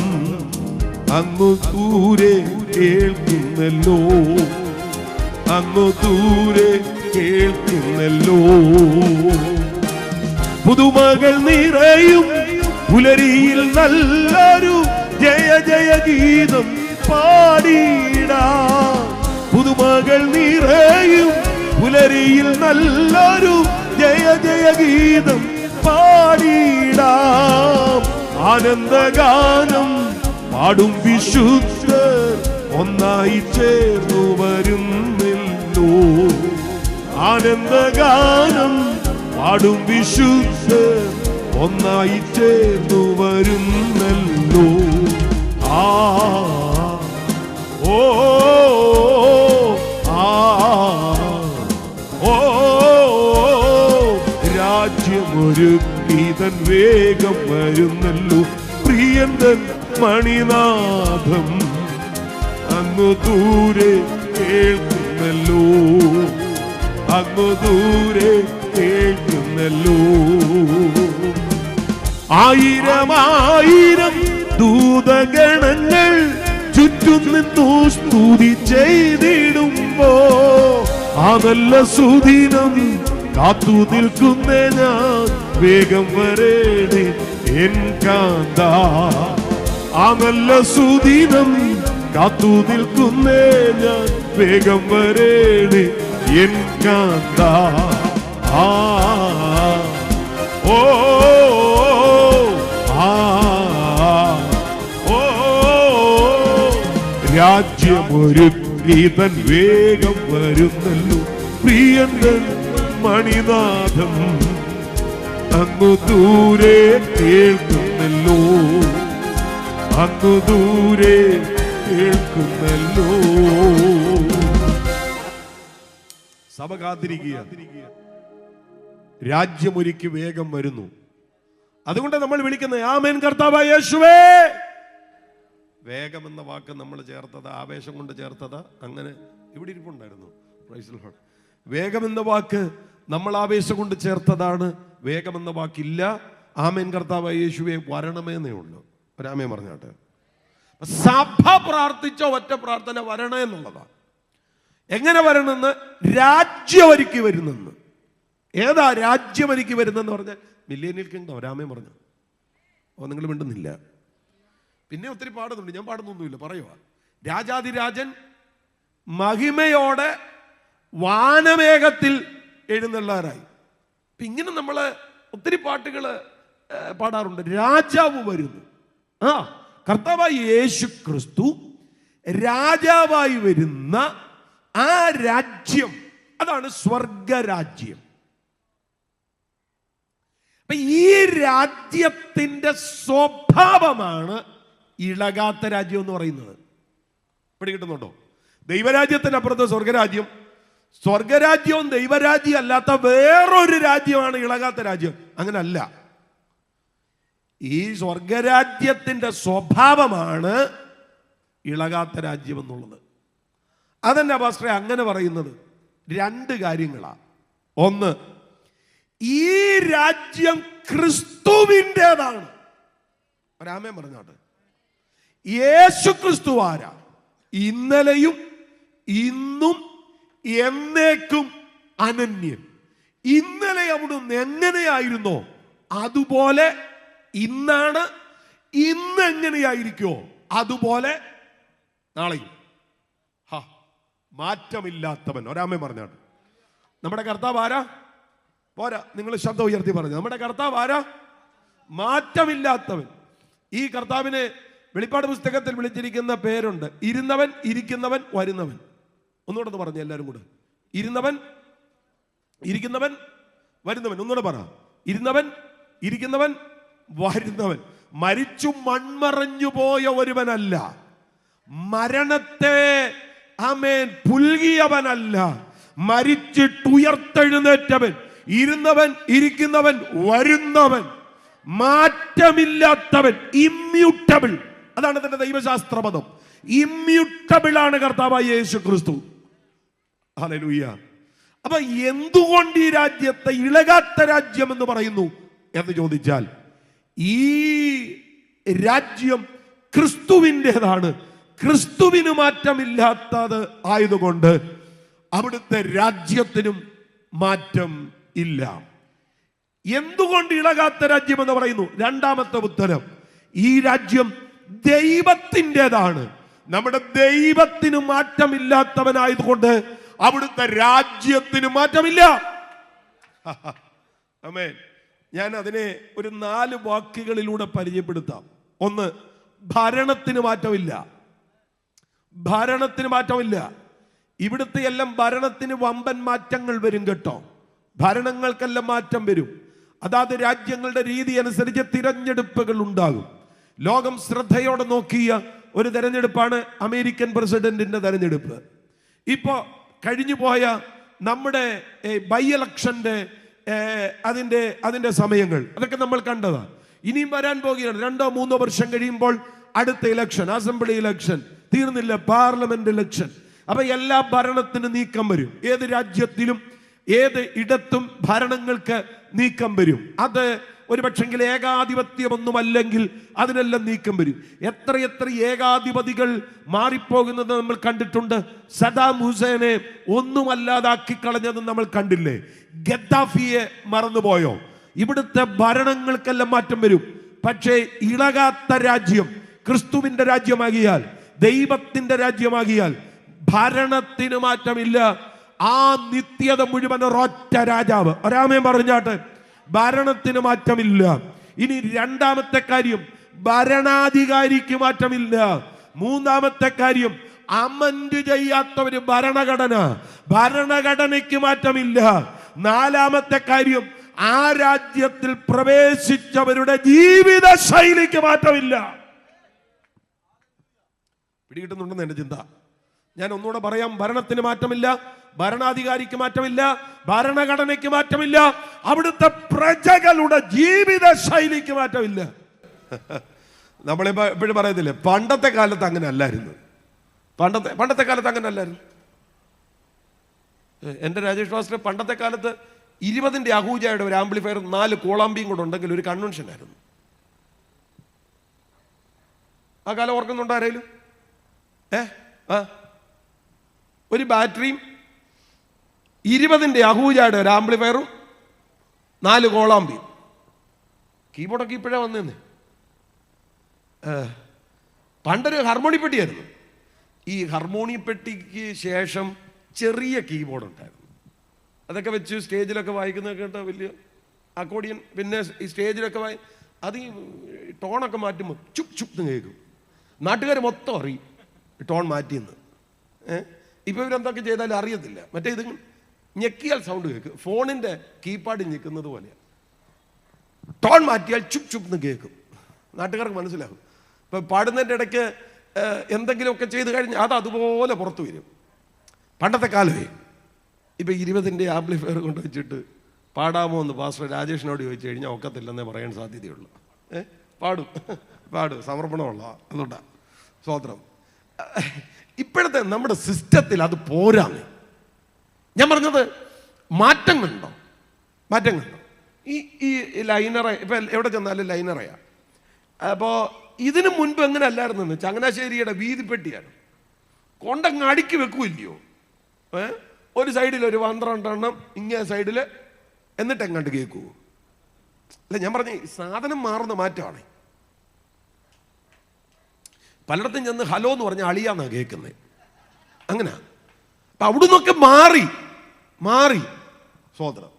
Speaker 1: അങ്ങു ദൂരെ കേൾക്കുന്നല്ലോ, അങ്ങു ദൂരെ കേൾക്കുന്നല്ലോ. പുതുമകൾ നിറയും പുലരിയിൽ നല്ലൊരു ജയ ജയ ഗീതം പാടിടാം. പുതുമകൾ നിറയും പുലരിയിൽ നല്ലൊരു ജയ ജയ ഗീതം പാടിടാം. ആനന്ദഗാനം പാടും വിശുദ്ധർ ഒന്നായി ചേർന്നു വരുന്നില്ലോ. ആനന്ദഗാനം പാടും വിശുദ്ധർ ഒന്നായി ചേർന്നു വരുന്നല്ലോ. ആ ഓ ആ ഓ രാജ്യമൊരുക്കിതൻ വേഗം വരുന്നല്ലോ, പ്രിയന്തൻ മണിനാഥം അങ്ങു ദൂരെ കേൾക്കുന്നല്ലോ, അങ്ങു ദൂരെ കേൾക്കുന്നല്ലോ. ആയിരം ദൂതഗണങ്ങൾ ചുറ്റും നിന്നു സ്തുതി ചെയ്തിടുമ്പോ, ആ നല്ല സുദിനം കാത്തു നിൽക്കുന്ന ഞാൻ വേഗം വരേണേ എൻ കാന്ത. ആ നല്ല സുദിനം കാത്തു നിൽക്കുന്ന ഞാൻ വേഗം വരേണേ എൻ കാന്ത. ആ ഓ ആ രാജ്യമൊരുക്കീതൻ വേഗം വരുന്നല്ലോ, പ്രിയന്തൻ മണിനാഥം അങ്ങു ദൂരെ കേൾക്കുന്നല്ലോ, അങ്ങു ദൂരെ കേൾക്കുന്നല്ലോ. സഭ കാത്തിരിക്കുക, രാജ്യമൊരുക്കി വേഗം വരുന്നു. അതുകൊണ്ട് നമ്മൾ വിളിക്കുന്നത് ആമേൻ കർത്താവായ യേശുവേ. വേഗം എന്ന വാക്ക് നമ്മൾ ചേർത്തത് ആവേശം കൊണ്ട് ചേർത്തത്, അങ്ങനെ ഇവിടെ ഇരിപ്പുണ്ടായിരുന്നു. Praise the Lord. വേഗം എന്ന വാക്ക് നമ്മൾ ആവേശം കൊണ്ട് ചേർത്തതാണ്. വേഗം എന്ന വാക്കില്ല. ആമേൻ കർത്താവായ യേശുവേ വരണമേന്നേ ഉള്ളൂ. ഒരാമേൻ പറഞ്ഞാട്ടെ. സഭ പ്രാർത്ഥിച്ച ഒറ്റ പ്രാർത്ഥന വരണേ എന്നുള്ളതാണ്. എങ്ങനെ വരണമെന്ന്? രാജ്യമൊരുക്കി വരുന്നെന്ന്. ഏതാ രാജ്യമൊരുക്കി വരുന്നെന്ന് പറഞ്ഞാൽ മില്ലേനിയൽ കിങ്ഡം. ഒരാമേൻ പറഞ്ഞു. അപ്പോൾ നിങ്ങൾ മിണ്ടുന്നില്ല. പിന്നെ ഒത്തിരി പാടുന്നുണ്ട്, ഞാൻ പാടുന്നൊന്നുമില്ല, പറയുക. രാജാതിരാജൻ മഹിമയോടെ വാനമേഘത്തിൽ എഴുന്നള്ളാറായി. ഇപ്പം ഇങ്ങനെ നമ്മൾ ഒത്തിരി പാട്ടുകൾ പാടാറുണ്ട്. രാജാവ് വരുന്നു. കർത്താവായി യേശു ക്രിസ്തു രാജാവായി വരുന്ന ആ രാജ്യം, അതാണ് സ്വർഗരാജ്യം. അപ്പൊ ഈ രാജ്യത്തിന്റെ സ്വഭാവമാണ് ഇളകാത്ത രാജ്യം എന്ന് പറയുന്നത്. പിടികിട്ടുന്നുണ്ടോ? ദൈവരാജ്യത്തിന് അപ്പുറത്ത് സ്വർഗരാജ്യം. സ്വർഗരാജ്യവും ദൈവരാജ്യം അല്ലാത്ത വേറൊരു രാജ്യമാണ് ഇളകാത്ത രാജ്യം. അങ്ങനല്ല. ഈ സ്വർഗരാജ്യത്തിന്റെ സ്വഭാവമാണ് ഇളകാത്ത രാജ്യം എന്നുള്ളത്. അതെന്നാ പാസ്റ്ററെ അങ്ങനെ പറയുന്നത്? രണ്ട് കാര്യങ്ങളാണ്. ഒന്ന്, ഈ രാജ്യം ക്രിസ്തുവിൻ്റെതാണ്. ഒരാമേൻ പറഞ്ഞോട്ടെ. യേശു ക്രിസ്തു ആരാ? ഇന്നലെയും ഇന്നും എന്നേക്കും അനന്യം. ഇന്നലെ അവിടുന്ന് എങ്ങനെയായിരുന്നോ അതുപോലെ ഇന്നാണ്, ഇന്ന് എങ്ങനെയായിരിക്കുമോ അതുപോലെ നാളെയും. മാറ്റമില്ലാത്തവൻ. ഒരാമേൻ പറഞ്ഞാട്ട്. നമ്മുടെ കർത്താവ് ആരാ? പോരാ, നിങ്ങൾ ശബ്ദം ഉയർത്തി പറഞ്ഞു. നമ്മുടെ കർത്താവ് ആരാ? മാറ്റമില്ലാത്തവൻ. ഈ കർത്താവിനെ വെളിപ്പാട് പുസ്തകത്തിൽ വിളിച്ചിരിക്കുന്ന പേരുണ്ട്. ഇരുന്നവൻ, ഇരിക്കുന്നവൻ, വരുന്നവൻ. ഒന്നുകൂടെ പറഞ്ഞു എല്ലാവരും കൂടെ. ഇരുന്നവൻ, ഇരിക്കുന്നവൻ, വരുന്നവൻ. ഒന്നുകൂടെ പറ. ഇരുന്നവൻ, ഇരിക്കുന്നവൻ, വരുന്നവൻ. മരിച്ചു മൺമറഞ്ഞു പോയ ഒരുവനല്ല. മരണത്തെ ആമേൻ പുൽകിയവനല്ല. മരിച്ചിട്ടുയർത്തെഴുന്നേറ്റവൻ. ഇരുന്നവൻ, ഇരിക്കുന്നവൻ, വരുന്നവൻ, മാറ്റമില്ലാത്തവൻ, ഇമ്മ്യൂട്ടബിൾ. അതാണ് തന്റെ ദൈവശാസ്ത്ര പദം. ഇമ്മ്യൂട്ടബിൾ ആണ് കർത്താവായ യേശു ക്രിസ്തു. ഹല്ലേലൂയ. അപ്പൊ എന്തുകൊണ്ട് ഈ രാജ്യത്തെ ഇളകാത്ത രാജ്യം എന്ന് പറയുന്നു എന്ന് ചോദിച്ചാൽ, ഈ രാജ്യം ക്രിസ്തുവിൻ്റെതാണ്. ക്രിസ്തുവിന് മാറ്റമില്ലാത്തത് ആയതുകൊണ്ട് അവിടുത്തെ രാജ്യത്തിനും മാറ്റം ഇല്ല. എന്തുകൊണ്ട് ഇളകാത്ത രാജ്യം എന്ന് പറയുന്നു? രണ്ടാമത്തെ ഉത്തരം, ഈ രാജ്യം ദൈവത്തിൻ്റെതാണ്. നമ്മുടെ ദൈവത്തിന് മാറ്റമില്ലാത്തവനായതുകൊണ്ട് അവിടുത്തെ രാജ്യത്തിന് മാറ്റമില്ല. ആമേൻ. ഞാൻ അതിനെ ഒരു 4 വാക്കുകളിലൂടെ പരിചയപ്പെടുത്താം. ഒന്ന്, ഭരണത്തിന് മാറ്റമില്ല. ഭരണത്തിന് മാറ്റമില്ല. ഇവിടുത്തെ എല്ലാം ഭരണത്തിന് വമ്പൻ മാറ്റങ്ങൾ വരും കേട്ടോ. ഭരണങ്ങൾക്കെല്ലാം മാറ്റം വരും. അതാത് രാജ്യങ്ങളുടെ രീതി അനുസരിച്ച് തിരഞ്ഞെടുപ്പുകൾ ഉണ്ടാകും. ലോകം ശ്രദ്ധയോടെ നോക്കിയ ഒരു തെരഞ്ഞെടുപ്പാണ് അമേരിക്കൻ പ്രസിഡന്റിന്റെ തെരഞ്ഞെടുപ്പ്. ഇപ്പോ കഴിഞ്ഞു പോയ നമ്മുടെ ബൈ ഇലക്ഷന്റെ അതിന്റെ സമയങ്ങൾ അതൊക്കെ നമ്മൾ കണ്ടതാ. ഇനിയും വരാൻ പോകുകയാണ്. 2-3 വർഷം കഴിയുമ്പോൾ അടുത്ത ഇലക്ഷൻ, അസംബ്ലി ഇലക്ഷൻ തീർന്നില്ല, പാർലമെന്റ് ഇലക്ഷൻ. അപ്പൊ എല്ലാ ഭരണത്തിനും നീക്കം വരും. ഏത് രാജ്യത്തിലും ഏത് ഇടത്തും ഭരണങ്ങൾക്ക് നീക്കം വരും. അത് ഒരു പക്ഷെങ്കിൽ ഏകാധിപത്യമൊന്നുമല്ലെങ്കിൽ അതിനെല്ലാം നീക്കം വരും. എത്രയെത്ര ഏകാധിപതികൾ മാറിപ്പോകുന്നത് നമ്മൾ കണ്ടിട്ടുണ്ട്. സദാം ഹുസൈനെ ഒന്നുമല്ലാതാക്കി കളഞ്ഞത് നമ്മൾ കണ്ടില്ലേ? ഗദ്ദാഫിയെ മറന്നുപോയോ? ഇവിടുത്തെ ഭരണങ്ങൾക്കെല്ലാം മാറ്റം വരും. പക്ഷേ ഇളകാത്ത രാജ്യം ക്രിസ്തുവിന്റെ രാജ്യമാകിയാൽ, ദൈവത്തിന്റെ രാജ്യമാകിയാൽ ഭരണത്തിന് മാറ്റമില്ല. ആ നിത്യത മുഴുവൻ ഒരൊറ്റ രാജാവ്. ഒരാമേൻ പറഞ്ഞാട്ട്. ഭരണത്തിന് മാറ്റമില്ല. ഇനി രണ്ടാമത്തെ കാര്യം, ഭരണാധികാരിക്ക് മാറ്റമില്ല. മൂന്നാമത്തെ കാര്യം, അമന്റ് ചെയ്യാത്തവര് ഭരണഘടനയ്ക്ക് മാറ്റമില്ല. നാലാമത്തെ കാര്യം, ആ രാജ്യത്തിൽ പ്രവേശിച്ചവരുടെ ജീവിത ശൈലിക്ക് മാറ്റമില്ല. പിടികിട്ടുന്നുണ്ടെന്ന് എന്റെ ചിന്ത. ഞാൻ ഒന്നുകൂടെ പറയാം. ഭരണത്തിന് മാറ്റമില്ല, ഭരണാധികാരിക്ക് മാറ്റമില്ല, ഭരണഘടനയ്ക്ക് മാറ്റമില്ല, അവിടുത്തെ പ്രജകളുടെ ജീവിത ശൈലിക്ക് മാറ്റമില്ല. നമ്മളിപ്പോ എപ്പോഴും പറയത്തില്ലേ, പണ്ടത്തെ കാലത്ത് അങ്ങനെ അല്ലായിരുന്നു. പണ്ടത്തെ കാലത്ത് അങ്ങനെ അല്ലായിരുന്നു. എൻ്റെ രാജേഷ് മാസ്റ്റർ പണ്ടത്തെ കാലത്ത് 20 അഹൂജയുടെ ഒരു ആംപ്ലിഫയർ 4 കോളാമ്പിയും കൂടെ ഉണ്ടെങ്കിൽ ഒരു കൺവെൻഷൻ ആയിരുന്നു. ആ കാലം ഓർക്കുന്നുണ്ടോ ആരെങ്കിലും? ഒരു ബാറ്ററിയും 20 അഹൂജയുടെ ഒരു ആംപ്ലിഫയറും 4 കോളാമ്പിയും. കീബോർഡൊക്കെ ഇപ്പോഴാണ് വന്നേന്ന്. പണ്ടൊരു ഹാർമോണിപ്പെട്ടിയായിരുന്നു. ഈ ഹാർമോണിയപ്പെട്ടിക്ക് ശേഷം ചെറിയ കീബോർഡ് ഉണ്ടായിരുന്നു. അതൊക്കെ വെച്ച് സ്റ്റേജിലൊക്കെ വായിക്കുന്നതൊക്കെ കേട്ടോ, വലിയ അക്കോർഡിയൻ. പിന്നെ ഈ സ്റ്റേജിലൊക്കെ അത് ഈ ടോണൊക്കെ മാറ്റുമ്പോൾ ചുപ് ചുപ്പ് കേൾക്കും. നാട്ടുകാർ മൊത്തം അറിയും ടോൺ മാറ്റിയെന്ന്. ഇപ്പം ഇവരെന്തൊക്കെ ചെയ്താലും അറിയത്തില്ല. മറ്റേ ഇത് ഞെക്കിയാൽ സൗണ്ട് കേൾക്കും. ഫോണിൻ്റെ കീപാഡ് ഞെക്കുന്നത് പോലെയാണ്. ടോൺ മാറ്റിയാൽ ചുപ് ചുപ്പ് കേൾക്കും. നാട്ടുകാർക്ക് മനസ്സിലാകും. ഇപ്പം പാടുന്നതിൻ്റെ ഇടയ്ക്ക് എന്തെങ്കിലുമൊക്കെ ചെയ്ത് കഴിഞ്ഞാൽ അത് അതുപോലെ പുറത്തു വരും. പണ്ടത്തെ കാലമേ. ഇപ്പം 20 ആംപ്ലിഫയർ കൊണ്ട് വെച്ചിട്ട് പാടാമോ എന്ന് പാസ്റ്റർ രാജേഷിനോട് ചോദിച്ചു കഴിഞ്ഞാൽ ഒക്കത്തില്ലെന്നേ പറയാൻ സാധ്യതയുള്ളൂ. പാടും സമർപ്പണമുള്ള അതുകൊണ്ടാണ്. സ്വതന്ത്രം. ഇപ്പോഴത്തെ നമ്മുടെ സിസ്റ്റത്തിൽ അത് പോരാന്ന് ഞാൻ പറഞ്ഞത്. മാറ്റം കണ്ടോ? ഈ ലൈനറ ഇപ്പം എവിടെ ചെന്നാലും ലൈനറയാണ്. അപ്പോൾ ഇതിനു മുൻപ് എങ്ങനെ അല്ലായിരുന്നെന്ന്, ചങ്ങനാശ്ശേരിയുടെ വീതിപ്പെട്ടിയാണ്. കൊണ്ടങ്ങ് അടുക്കി വെക്കുമില്ലയോ? ഒരു സൈഡിൽ ഒരു 12 എണ്ണം, ഇങ്ങേ സൈഡിൽ, എന്നിട്ട് എങ്ങാണ്ട് കേൾക്കൂ. അല്ല, ഞാൻ പറഞ്ഞ സാധനം മാറുന്ന മാറ്റമാണ്. പലയിടത്തും ചെന്ന് ഹലോ എന്ന് പറഞ്ഞാൽ അളിയാന്നാ കേൾക്കുന്നത്. അങ്ങനെ അപ്പം അവിടുന്നൊക്കെ മാറി സ്വതന്ത്രം.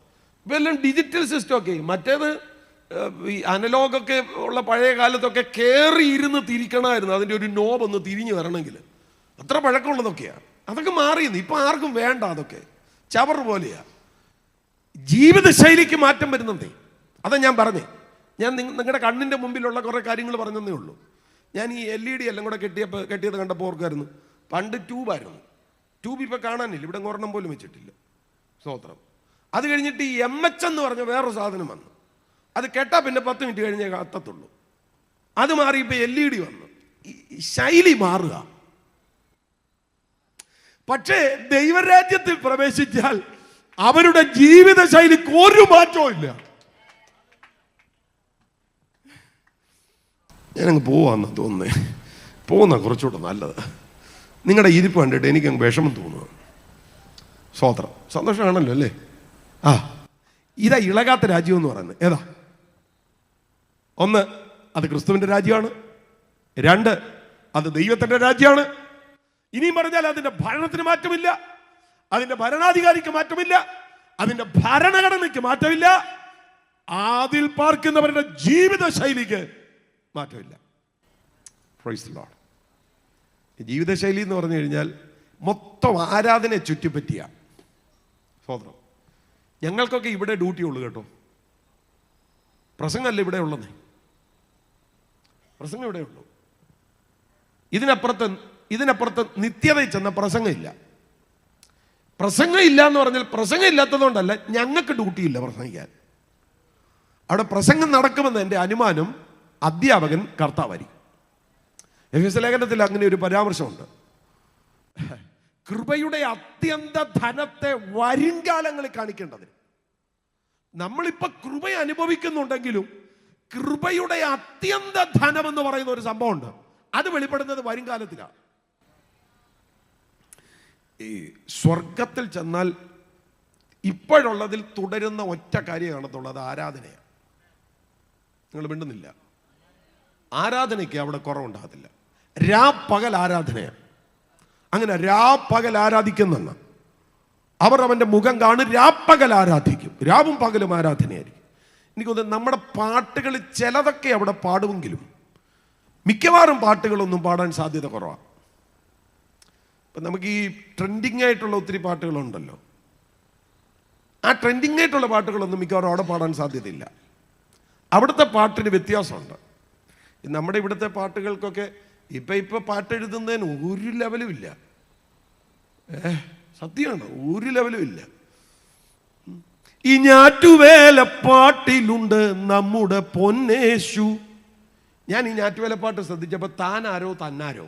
Speaker 1: ഇപ്പം എല്ലാം ഡിജിറ്റൽ സിസ്റ്റം ഒക്കെ. മറ്റേത് ഈ അനലോഗൊക്കെ ഉള്ള പഴയ കാലത്തൊക്കെ കയറി ഇരുന്ന് തിരിക്കണമായിരുന്നു. അതിൻ്റെ ഒരു നോബ് ഒന്ന് തിരിഞ്ഞു വരണമെങ്കിൽ അത്ര പഴക്കമുള്ളതൊക്കെയാണ്. അതൊക്കെ മാറിയെന്ന്. ഇപ്പം ആർക്കും വേണ്ട. അതൊക്കെ ചവർ പോലെയാ. ജീവിതശൈലിക്ക് മാറ്റം വരുന്നുണ്ടേ. അതാ ഞാൻ പറഞ്ഞേ. ഞാൻ നിങ്ങളുടെ കണ്ണിൻ്റെ മുമ്പിലുള്ള കുറേ കാര്യങ്ങൾ പറഞ്ഞതേ ഉള്ളൂ. ഞാൻ ഈ LED എല്ലാം കൂടെ കെട്ടിയത് കണ്ടപ്പോൾ ഓർക്കായിരുന്നു. പണ്ട് ട്യൂബായിരുന്നു. ട്യൂബ് ഇപ്പം കാണാനില്ല. ഇവിടെ ഒരെണ്ണം പോലും വെച്ചിട്ടില്ല. സ്തോത്രം. അത് കഴിഞ്ഞിട്ട് ഈ MH എന്ന് പറഞ്ഞ വേറൊരു സാധനം വന്നു. അത് കേട്ടാൽ പിന്നെ 10 മിനിറ്റ് കഴിഞ്ഞേ കത്തത്തുള്ളൂ. അത് മാറി ഇപ്പം LED വന്നു. ഈ ശൈലി മാറുക. പക്ഷേ ദൈവരാജ്യത്തിൽ പ്രവേശിച്ചാൽ അവരുടെ ജീവിത ശൈലിക്ക് ഒരു മാറ്റവും ഇല്ല. ഞാനങ്ങ് പോവാന്ന് തോന്നുന്നേ. പോകുന്ന കുറച്ചുകൂടെ നല്ലത്. നിങ്ങളുടെ ഇരിപ്പ് കണ്ടിട്ട് എനിക്കങ്ങ് വിഷമം തോന്നുന്നു. സ്വതന്ത്രം. സന്തോഷമാണല്ലോ അല്ലേ? ഇതാ ഇളകാത്ത രാജ്യം എന്ന് പറയുന്നത്. ഏതാ? 1, അത് ക്രിസ്തുവിൻ്റെ രാജ്യമാണ്. 2, അത് ദൈവത്തിൻ്റെ രാജ്യമാണ്. ഇനിയും പറഞ്ഞാൽ അതിൻ്റെ ഭരണത്തിന് മാറ്റമില്ല, അതിൻ്റെ ഭരണാധികാരിക്ക് മാറ്റമില്ല, അതിൻ്റെ ഭരണഘടനയ്ക്ക് മാറ്റമില്ല, അതിൽ പാർക്കുന്നവരുടെ ജീവിത ശൈലിക്ക് മാറ്റമില്ല. Praise the Lord. ജീവിതശൈലി എന്ന് പറഞ്ഞു കഴിഞ്ഞാൽ മൊത്തം ആരാധനയെ ചുറ്റിപ്പറ്റിയ സ്വതന്ത്രം. ഞങ്ങൾക്കൊക്കെ ഇവിടെ ഡ്യൂട്ടി ഉള്ളു കേട്ടോ. പ്രസംഗമല്ല ഇവിടെ ഉള്ളതേ. പ്രസംഗം ഇവിടെ ഉള്ളൂ. ഇതിനപ്പുറത്ത് നിത്യതയിൽ ചെന്ന പ്രസംഗമില്ല. പ്രസംഗമില്ല എന്ന് പറഞ്ഞാൽ പ്രസംഗം ഇല്ലാത്തതുകൊണ്ടല്ല, ഞങ്ങൾക്ക് ഡ്യൂട്ടിയില്ല പ്രസംഗിക്കാൻ. അവിടെ പ്രസംഗം നടക്കുമെന്ന് എൻ്റെ അനുമാനം അധ്യാപകൻ കർത്താവായിരിക്കും. എഫെസ്യ ലേഖനത്തിൽ അങ്ങനെ ഒരു പരാമർശമുണ്ട്. കൃപയുടെ അത്യന്ത ധനത്തെ വരുംകാലങ്ങളിൽ കാണിക്കേണ്ടതിന്. നമ്മളിപ്പോൾ കൃപ അനുഭവിക്കുന്നുണ്ടെങ്കിലും കൃപയുടെ അത്യന്ത ധനം എന്ന് പറയുന്ന ഒരു സംഭവമുണ്ട്. അത് വെളിപ്പെടുന്നത് വരുംകാലത്തിലാണ്. ഈ സ്വർഗത്തിൽ ചെന്നാൽ ഇപ്പോഴുള്ളതിൽ തുടരുന്ന ഒറ്റ കാര്യം കാണത്തുള്ളൂ. അത് ആരാധനയാണ്. നിങ്ങൾ മിണ്ടുന്നില്ല. ആരാധനയ്ക്ക് അവിടെ കുറവുണ്ടാകത്തില്ല. രാപ്പകൽ ആരാധനയാണ്. അങ്ങനെ രാപ്പകൽ ആരാധിക്കുന്നെന്ന് അവർ അവൻ്റെ മുഖം കാണും. രാപ്പകൽ ആരാധിക്കും. രാവും പകലും ആരാധനയായിരിക്കും. എനിക്കൊന്ന് നമ്മുടെ പാട്ടുകൾ ചിലതൊക്കെ അവിടെ പാടുമെങ്കിലും മിക്കവാറും പാട്ടുകളൊന്നും പാടാൻ സാധ്യത കുറവാണ്. ഇപ്പം നമുക്ക് ഈ ട്രെൻഡിങ് ആയിട്ടുള്ള ഒത്തിരി പാട്ടുകളുണ്ടല്ലോ, ആ ട്രെൻഡിങ് ആയിട്ടുള്ള പാട്ടുകളൊന്നും മിക്കവാറും അവിടെ പാടാൻ സാധ്യതയില്ല. അവിടുത്തെ പാട്ടിന് വ്യത്യാസമുണ്ട്. നമ്മുടെ ഇവിടുത്തെ പാട്ടുകൾക്കൊക്കെ ഇപ്പം പാട്ട് എഴുതുന്നതിന് ഒരു ലെവലും ഇല്ല. സത്യമാണ്, ഒരു ലെവലും ഇല്ല. ഈ ഞാറ്റുവേലപ്പാട്ടിലുണ്ട് നമ്മുടെ പൊന്നേശു. ഞാൻ ഈ ഞാറ്റുവേലപ്പാട്ട് ശ്രദ്ധിച്ചപ്പോൾ താനാരോ തന്നാരോ,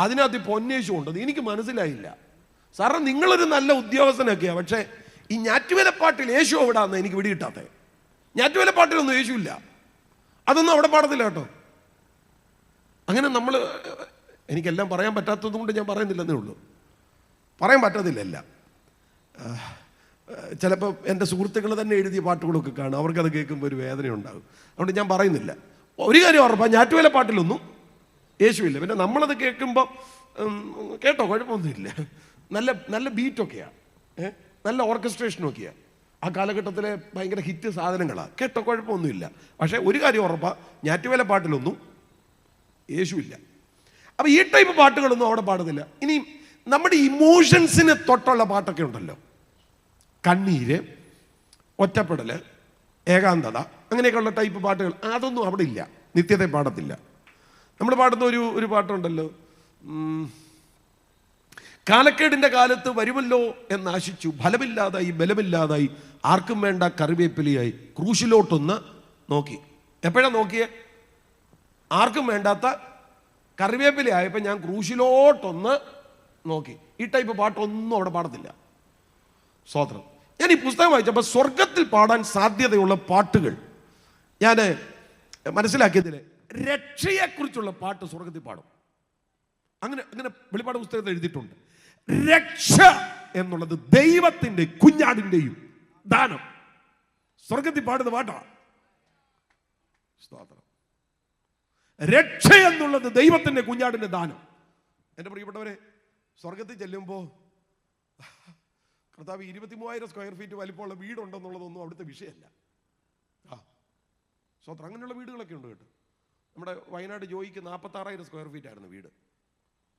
Speaker 1: അതിനകത്ത് പൊന്നേശു ഉണ്ടെന്ന് എനിക്ക് മനസ്സിലായില്ല. സാറേ, നിങ്ങളൊരു നല്ല ഉദ്യോഗസ്ഥനൊക്കെയാണ്, പക്ഷേ ഈ ഞാറ്റുവേലപ്പാട്ടിൽ യേശു എവിടാന്ന് എനിക്ക് പിടികിട്ടാത്തത്. ഞാറ്റുവേലപ്പാട്ടിലൊന്നും യേശു ഇല്ല, അതൊന്നും അവിടെ പാടത്തില്ല കേട്ടോ. അങ്ങനെ എനിക്കെല്ലാം പറയാൻ പറ്റാത്തത് കൊണ്ട് ഞാൻ പറയുന്നില്ലെന്നേ ഉള്ളൂ. പറയാൻ പറ്റത്തില്ല. ചിലപ്പോൾ എൻ്റെ സുഹൃത്തുക്കൾ തന്നെ എഴുതിയ പാട്ടുകളൊക്കെ കാണും, അവർക്കത് കേൾക്കുമ്പോൾ ഒരു വേദനയുണ്ടാകും. അതുകൊണ്ട് ഞാൻ പറയുന്നില്ല. ഒരു കാര്യം ഉറപ്പാണ്, ഞാറ്റുവേലപ്പാട്ടിലൊന്നും യേശുവില്ല. പിന്നെ നമ്മളത് കേൾക്കുമ്പോൾ കേട്ടോ, കുഴപ്പമൊന്നുമില്ല. നല്ല നല്ല ബീറ്റൊക്കെയാണ്, നല്ല ഓർക്കസ്ട്രേഷനൊക്കെയാണ്. ആ കാലഘട്ടത്തിലെ ഭയങ്കര ഹിറ്റ് സാധനങ്ങളാണ്, കേട്ടോ, കുഴപ്പമൊന്നുമില്ല. പക്ഷേ ഒരു കാര്യം ഉറപ്പാണ്, ഞാറ്റുവേലപ്പാട്ടിലൊന്നും യേശുവില്ല. അപ്പം ഈ ടൈപ്പ് പാട്ടുകളൊന്നും അവിടെ പാടുന്നില്ല. ഇനി നമ്മുടെ ഇമോഷൻസിന് തൊട്ടുള്ള പാട്ടൊക്കെ ഉണ്ടല്ലോ, കണ്ണീര്, ഒറ്റപ്പെടൽ, ഏകാന്തത, അങ്ങനെയൊക്കെയുള്ള ടൈപ്പ് പാട്ടുകൾ, അതൊന്നും അവിടെ ഇല്ല, നിത്യത്തെ പാടത്തില്ല. നമ്മൾ പാടുന്ന ഒരു പാട്ടുണ്ടല്ലോ, കാലക്കേടിൻ്റെ കാലത്ത് വരുമല്ലോ എന്നാശിച്ചു, ഫലമില്ലാതായി ബലമില്ലാതായി, ആർക്കും വേണ്ട കറിവേപ്പിലയായി, ക്രൂശിലോട്ടൊന്ന് നോക്കി. എപ്പോഴാണ് നോക്കിയേ? ആർക്കും വേണ്ടാത്ത കറിവേപ്പിലയായപ്പോൾ ഞാൻ ക്രൂശിലോട്ടൊന്ന് നോക്കി. ഈ ടൈപ്പ് പാട്ടൊന്നും അവിടെ പാടത്തില്ല. സ്തോത്രം. ഞാൻ ഈ പുസ്തകം വായിച്ചപ്പോൾ സ്വർഗത്തിൽ പാടാൻ സാധ്യതയുള്ള പാട്ടുകൾ ഞാൻ മനസ്സിലാക്കിയതിൽ രക്ഷയെക്കുറിച്ചുള്ള പാട്ട് സ്വർഗത്തിൽ പാടും. അങ്ങനെ വെളിപ്പാട് പുസ്തകത്തിൽ എഴുതിയിട്ടുണ്ട്. രക്ഷ എന്നുള്ളത് ദൈവത്തിൻ്റെ കുഞ്ഞാടിൻ്റെയും ദാനം. സ്വർഗത്തിൽ പാടുന്ന പാട്ടാണ്. സ്തോത്രം. രക്ഷ എന്നുള്ളത് ദൈവത്തിൻ്റെ കുഞ്ഞാടിൻ്റെ ദാനം. എൻ്റെ പ്രിയപ്പെട്ടവരെ, സ്വർഗത്തിൽ ചെല്ലുമ്പോൾ കർത്താവ് 23,000 സ്ക്വയർ ഫീറ്റ് വലിപ്പമുള്ള വീടുണ്ടെന്നുള്ളതൊന്നും അവിടുത്തെ വിഷയമല്ല. സ്തോത്രം. അങ്ങനെയുള്ള വീടുകളൊക്കെ ഉണ്ട് കേട്ടോ. നമ്മുടെ വയനാട് ജോയിക്ക് 46,000 സ്ക്വയർ ഫീറ്റ് ആയിരുന്നു വീട്.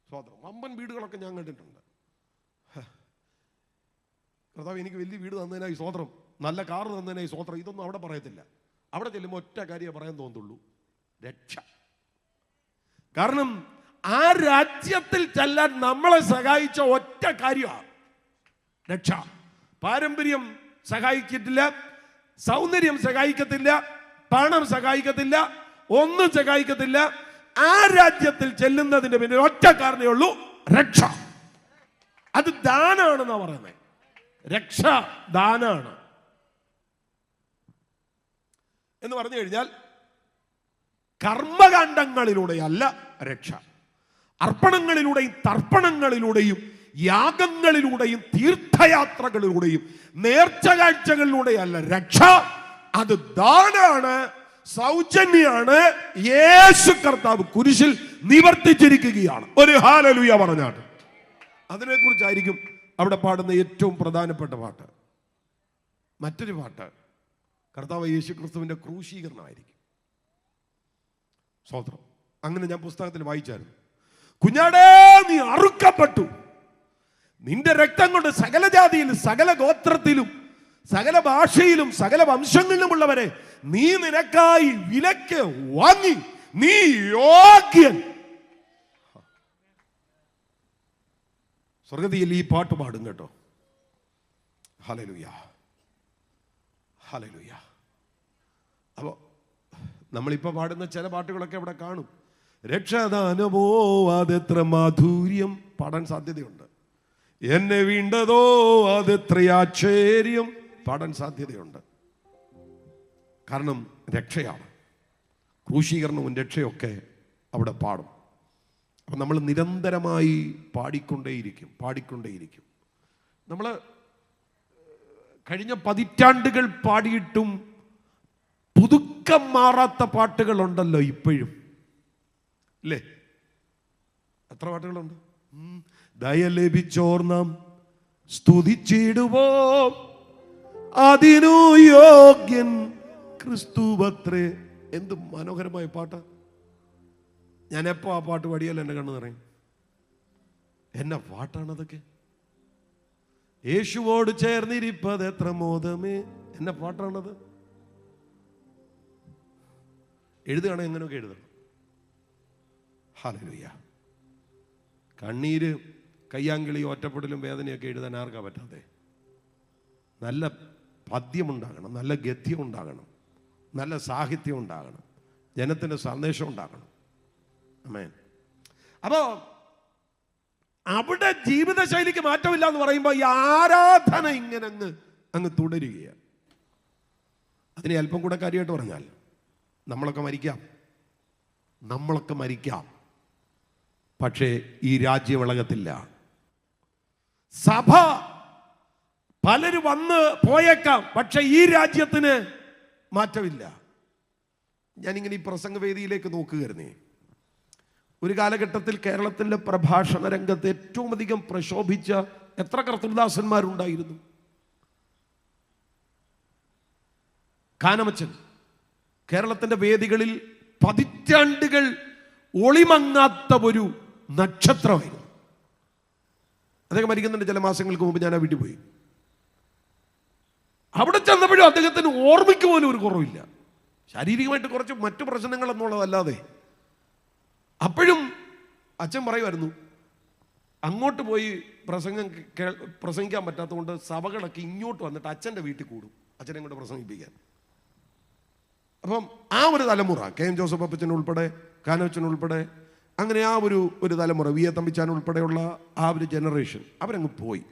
Speaker 1: സ്തോത്രം. വമ്പൻ വീടുകളൊക്കെ ഞാൻ കണ്ടിട്ടുണ്ട്. കർത്താവ് എനിക്ക് വലിയ വീട് തന്നതിനായി സ്തോത്രം, നല്ല കാറ് തന്നതിനായി സ്തോത്രം, ഇതൊന്നും അവിടെ പറയത്തില്ല. അവിടെ ചെല്ലുമ്പോൾ ഒറ്റ കാര്യമേ പറയാൻ തോന്നുള്ളൂ, രക്ഷ. കാരണം ആ രാജ്യത്തിൽ ചെല്ലാൻ നമ്മളെ സഹായിച്ച ഒറ്റ കാര്യമാണ് രക്ഷ. പാരമ്പര്യം സഹായിച്ചിട്ടില്ല, സൗന്ദര്യം സഹായിക്കത്തില്ല, പണം സഹായിക്കത്തില്ല, ഒന്നും സഹായിക്കത്തില്ല. ആ രാജ്യത്തിൽ ചെല്ലുന്നതിന് പിന്നെ ഒറ്റ കാരണമേ ഉള്ളൂ, രക്ഷ. അത് ദാനാണെന്നാ പറയുന്നത്. രക്ഷ ദാനാണ് എന്ന് പറഞ്ഞു കഴിഞ്ഞാൽ കർമ്മകാണ്ഡങ്ങളിലൂടെയല്ല രക്ഷ. അർപ്പണങ്ങളിലൂടെയും തർപ്പണങ്ങളിലൂടെയും യാഗങ്ങളിലൂടെയും തീർത്ഥയാത്രകളിലൂടെയും നേർച്ച കാഴ്ചകളിലൂടെയല്ല രക്ഷ. അത് ദാനാണ്, സൗജന്യാണ്. യേശു കർത്താവ് കുരിശിൽ നിവർത്തിച്ചിരിക്കുകയാണ്. ഒരു ഹല്ലേലൂയ പറഞ്ഞാട്ട് അതിനെക്കുറിച്ചായിരിക്കും അവിടെ പാടുന്ന ഏറ്റവും പ്രധാനപ്പെട്ട പാട്ട്. മറ്റൊരു പാട്ട് കർത്താവ് യേശു ക്രിസ്തുവിന്റെ ക്രൂശീകരണമായിരിക്കും. സ്തോത്രം. അങ്ങനെ ഞാൻ പുസ്തകത്തിൽ വായിച്ചായിരുന്നു. കുഞ്ഞാടേ, നീ അറുക്കപ്പെട്ടു, നിന്റെ രക്തം കൊണ്ട് സകല ജാതിയിലും സകല ഗോത്രത്തിലും സകല ഭാഷയിലും സകല വംശങ്ങളിലുമുള്ളവരെ നീ നിനക്കായി വിലക്ക് വാങ്ങി, നീ യോഗ്യൻ. സ്വർഗത്തിൽ ഈ പാട്ട് പാടും കേട്ടോ. Hallelujah, hallelujah. അപ്പോൾ നമ്മളിപ്പോൾ പാടുന്ന ചില പാട്ടുകളൊക്കെ അവിടെ കാണും. രക്ഷാദാനമോ അതെത്ര മാധുര്യം പാടാൻ സാധ്യതയുണ്ട്. എന്നെ വീണ്ടതോ അതെത്ര ആശ്ചര്യം പാടാൻ സാധ്യതയുണ്ട്. കാരണം രക്ഷയാണ്. ക്രൂശീകരണവും രക്ഷയൊക്കെ അവിടെ പാടും. അപ്പം നമ്മൾ നിരന്തരമായി പാടിക്കൊണ്ടേയിരിക്കും. നമ്മൾ കഴിഞ്ഞ പതിറ്റാണ്ടുകൾ പാടിയിട്ടും പുതുക്കം മാറാത്ത പാട്ടുകളുണ്ടല്ലോ ഇപ്പോഴും, അല്ലേ? എത്ര പാട്ടുകളുണ്ട്? ദയ ലഭിച്ചോർ നാം സ്തുതിച്ചിടുവോ, അതിനു യോഗ്യൻ ക്രിസ്തുവത്രേ. എന്ത് മനോഹരമായ പാട്ടാ. ഞാൻ എപ്പോ ആ പാട്ട് പാടിയാലും എൻ്റെ കണ്ണ് നിറയും. എന്നെ പാട്ടാണതൊക്കെ. യേശുവോട് ചേർന്നിരിപ്പത് എത്ര മോദമേ, എന്നെ പാട്ടാണത്. എഴുതുകയാണെങ്കിൽ എങ്ങനെയൊക്കെ എഴുതണം. ഹല്ലേലൂയ. കണ്ണീര്, കയ്യാങ്കിളി, ഒറ്റപ്പെടലും വേദനയൊക്കെ എഴുതാൻ ആർക്കാ പറ്റാതെ? നല്ല പദ്യമുണ്ടാകണം, നല്ല ഗദ്യം ഉണ്ടാകണം, നല്ല സാഹിത്യം ഉണ്ടാകണം, ജനത്തിൻ്റെ സന്ദേശം ഉണ്ടാകണം. ആമേൻ. അപ്പോൾ അവിടെ ജീവിതശൈലിക്ക് മാറ്റമില്ല എന്ന് പറയുമ്പോൾ ഈ ആരാധന ഇങ്ങനെ അങ്ങ് തുടരുകയാണ്. അതിനെ അല്പം കൂടെ കാര്യമായിട്ട് പറഞ്ഞാൽ നമ്മളൊക്കെ മരിക്കാം, പക്ഷേ ഈ രാജ്യം ഇളകത്തില്ല. സഭ പലരും വന്ന് പോയേക്കാം, പക്ഷെ ഈ രാജ്യത്തിന് മാറ്റമില്ല. ഞാനിങ്ങനെ ഈ പ്രസംഗവേദിയിലേക്ക് നോക്കുകയായിരുന്നേ. ഒരു കാലഘട്ടത്തിൽ കേരളത്തിൻ്റെ പ്രഭാഷണ രംഗത്ത് ഏറ്റവും അധികം പ്രശോഭിച്ച എത്ര കർത്തൃദാസന്മാരുണ്ടായിരുന്നു. കാനമച്ചൻ കേരളത്തിൻ്റെ വേദികളിൽ പതിറ്റാണ്ടുകൾ ഒളിമങ്ങാത്ത ഒരു നക്ഷത്രമായിരുന്നു. അദ്ദേഹം മരിക്കുന്നതിൻ്റെ ചില മാസങ്ങൾക്ക് മുമ്പ് ഞാൻ ആ വീട്ടിൽ പോയി. അവിടെ ചെന്നപ്പോഴും അദ്ദേഹത്തിന് ഓർമ്മയ്ക്ക് പോലും ഒരു കുറവില്ല. ശാരീരികമായിട്ട് കുറച്ച് മറ്റു പ്രശ്നങ്ങൾ എന്നുള്ളതല്ലാതെ. അപ്പോഴും അച്ഛൻ പറയുമായിരുന്നു, അങ്ങോട്ട് പോയി പ്രസംഗിക്കാൻ പറ്റാത്തതുകൊണ്ട് സഭകളൊക്കെ ഇങ്ങോട്ട് വന്നിട്ട് അച്ഛൻ്റെ വീട്ടിൽ കൂടും അച്ഛനെ കൊണ്ട് പ്രസംഗിപ്പിക്കാൻ. അപ്പം ആ ഒരു തലമുറ, കെ എം ജോസഫ് അപ്പച്ചൻ ഉൾപ്പെടെ, കാനവച്ചൻ ഉൾപ്പെടെ, അങ്ങനെ ആ ഒരു തലമുറ, വി എ തമ്പിച്ചാൻ ഉൾപ്പെടെയുള്ള ആ ഒരു ജനറേഷൻ അവരങ്ങ് പോയി.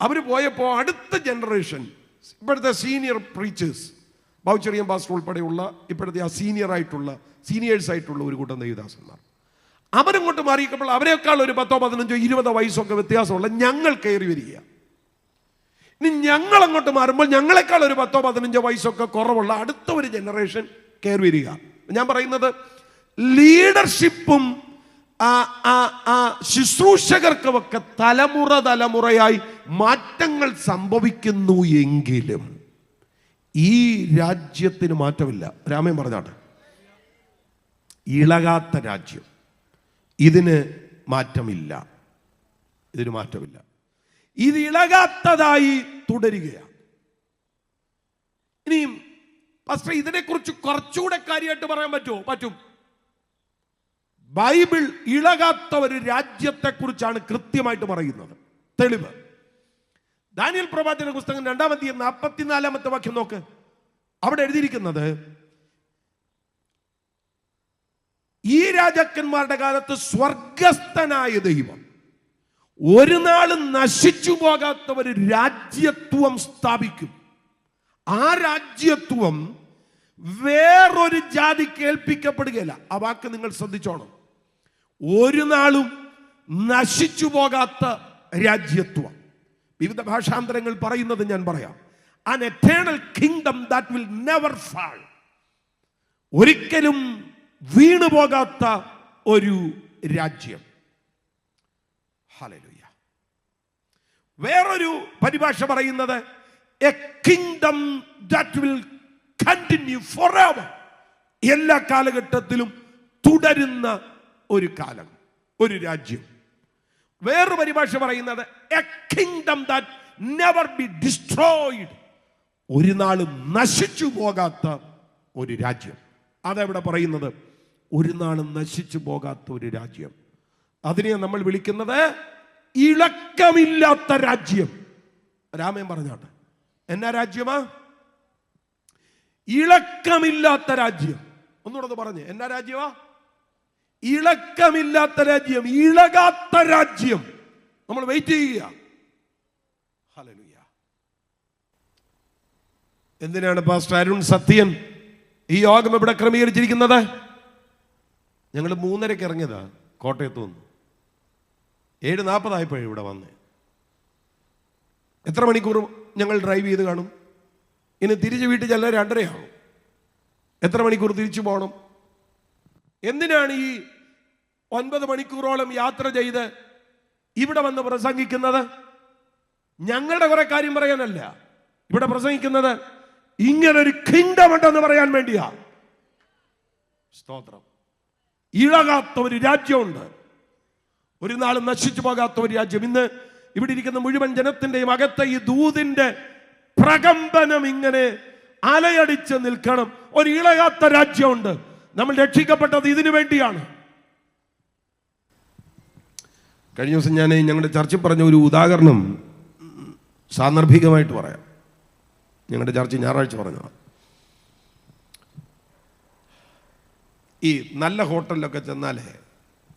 Speaker 1: അവർ പോയപ്പോൾ അടുത്ത ജനറേഷൻ, ഇപ്പോഴത്തെ സീനിയർ പ്രീച്ചേഴ്സ്, ബൗച്ചറിയം പാസ്റ്റർ ഉൾപ്പെടെയുള്ള ഇപ്പോഴത്തെ ആ സീനിയേഴ്സായിട്ടുള്ള ഒരു കൂട്ടം ദൈവദാസന്മാർ, അവരങ്ങോട്ട് മാറിയപ്പോൾ അവരെക്കാൾ ഒരു 10, 15, 20 വയസ്സൊക്കെ വ്യത്യാസമുള്ള ഞങ്ങൾ കയറി വരിക. ഇനി ഞങ്ങൾ അങ്ങോട്ട് മാറുമ്പോൾ ഞങ്ങളെക്കാൾ ഒരു 10, 15 വയസ്സൊക്കെ കുറവുള്ള അടുത്ത ഒരു ജനറേഷൻ കയറി വരിക. ഞാൻ പറയുന്നത് ലീഡർഷിപ്പും ശുശ്രൂഷകർക്കുമൊക്കെ തലമുറയായി മാറ്റങ്ങൾ സംഭവിക്കുന്നു എങ്കിലും ഈ രാജ്യത്തിന് മാറ്റമില്ല. രാമൻ പറഞ്ഞാട്ടെ, ഇളകാത്ത രാജ്യം, ഇതിന് മാറ്റമില്ല. ഇത് ഇളകാത്തതായി തുടരുകയാണ്. ഇനിയും പാസ്റ്റർ ഇതിനെക്കുറിച്ച് കുറച്ചുകൂടെ കാര്യമായിട്ട് പറയാൻ പറ്റുമോ? പറ്റും. ബൈബിൾ ഇളകാത്ത ഒരു രാജ്യത്തെക്കുറിച്ചാണ് കൃത്യമായിട്ട് പറയുന്നത്. തെളിവ് ദാനിയേൽ പ്രവാചകന്റെ പുസ്തകം 2-ാം അധ്യായം 44-ാമത്തെ വാക്യം നോക്ക്. അവിടെ എഴുതിയിരിക്കുന്നത്, ഈ രാജാക്കന്മാരുടെ കാലത്ത് സ്വർഗസ്ഥനായ ദൈവം ഒരു നാളും നശിച്ചു പോകാത്ത ഒരു രാജ്യത്വം സ്ഥാപിക്കും. ആ രാജ്യത്വം വേറൊരു ജാതിക്ക് ഏൽപ്പിക്കപ്പെടുകയില്ല. ആ വാക്ക് നിങ്ങൾ ശ്രദ്ധിച്ചോണം. ഒരു നാളും നശിച്ചു പോകാത്ത രാജ്യത്വം. വിവിധ ഭാഷാന്തരങ്ങൾ പറയുന്നത് ഞാൻ പറയാം. An eternal kingdom that will never fall. ഒരിക്കലും വീണുപോകാത്ത ഒരു രാജ്യം. ഹല്ലേലൂയ. വേറൊരു പരിഭാഷ പറയുന്നത് a kingdom that will continue forever. എല്ലാ കാലഘട്ടത്തിലും തുടരുന്ന ഒരു കാലം, ഒരു രാജ്യം. വേറൊരു പരിഭാഷ പറയുന്നത് a kingdom that never be destroyed. ഒരു നാളും നശിച്ചു പോകാത്ത ഒരു രാജ്യം. അതെവിടെ പറയുന്നത്? ഒരു നാളും നശിച്ചു പോകാത്ത ഒരു രാജ്യം. അതിനെ നമ്മൾ വിളിക്കുന്നത് ഇളക്കമില്ലാത്ത രാജ്യം. രാമൻ പറഞ്ഞാട്ടെ, എന്നാ രാജ്യമാ? ഇളക്കമില്ലാത്ത രാജ്യം. ഒന്നുകൂടെ പറഞ്ഞേ, എന്നാ രാജ്യമാ? ഇളക്കമില്ലാത്ത രാജ്യം, ഇളകാത്ത രാജ്യം. നമ്മൾ വെയിറ്റ് ചെയ്യുക. ഹല്ലേലൂയ. എന്തിനാണ് പാസ്റ്റർ അരുൺ സത്യൻ ഈ യോഗം ഇവിടെ ക്രമീകരിച്ചിരിക്കുന്നത്? ഞങ്ങൾ 3:30 ഇറങ്ങിയതാ കോട്ടയത്ത് നിന്ന്. 7:40 ആയപ്പോഴേ ഇവിടെ വന്നേ. എത്ര മണിക്കൂർ ഞങ്ങൾ ഡ്രൈവ് ചെയ്ത് കാണും? ഇനി തിരിച്ച് വീട്ടിൽ ചെല്ലാൻ 2:30 ആവും. എത്ര മണിക്കൂർ തിരിച്ചു പോകണം? എന്തിനാണ് ഈ 9 മണിക്കൂറോളം യാത്ര ചെയ്ത് ഇവിടെ വന്ന് പ്രസംഗിക്കുന്നത്? ഞങ്ങളുടെ കുറെ കാര്യം പറയാനല്ല ഇവിടെ പ്രസംഗിക്കുന്നത്. ഇങ്ങനൊരു കിങ്ഡം ഉണ്ടെന്ന് പറയാൻ വേണ്ടിയാ. സ്തോത്രം. ഇളകാത്ത ഒരു രാജ്യമുണ്ട്. ഒരു നാളും നശിച്ചു പോകാത്ത ഒരു രാജ്യം. ഇന്ന് ഇവിടെ ഇരിക്കുന്ന മുഴുവൻ ജനത്തിന്റെയും അകത്തെ ഈ ദൂതിന്റെ പ്രകമ്പനം ഇങ്ങനെ അലയടിച്ച് നിൽക്കണം. ഒരു ഇളകാത്ത രാജ്യമുണ്ട്. നമ്മൾ രക്ഷിക്കപ്പെട്ടത് ഇതിനു വേണ്ടിയാണ്. കഴിഞ്ഞ ദിവസം ഞാൻ ഞങ്ങളുടെ ചർച്ചിൽ പറഞ്ഞ ഒരു ഉദാഹരണം സാന്ദർഭികമായിട്ട് പറയാം. ഞങ്ങളുടെ ചർച്ച ഞായറാഴ്ച പറഞ്ഞതാണ്. ഈ നല്ല ഹോട്ടലിലൊക്കെ ചെന്നാലേ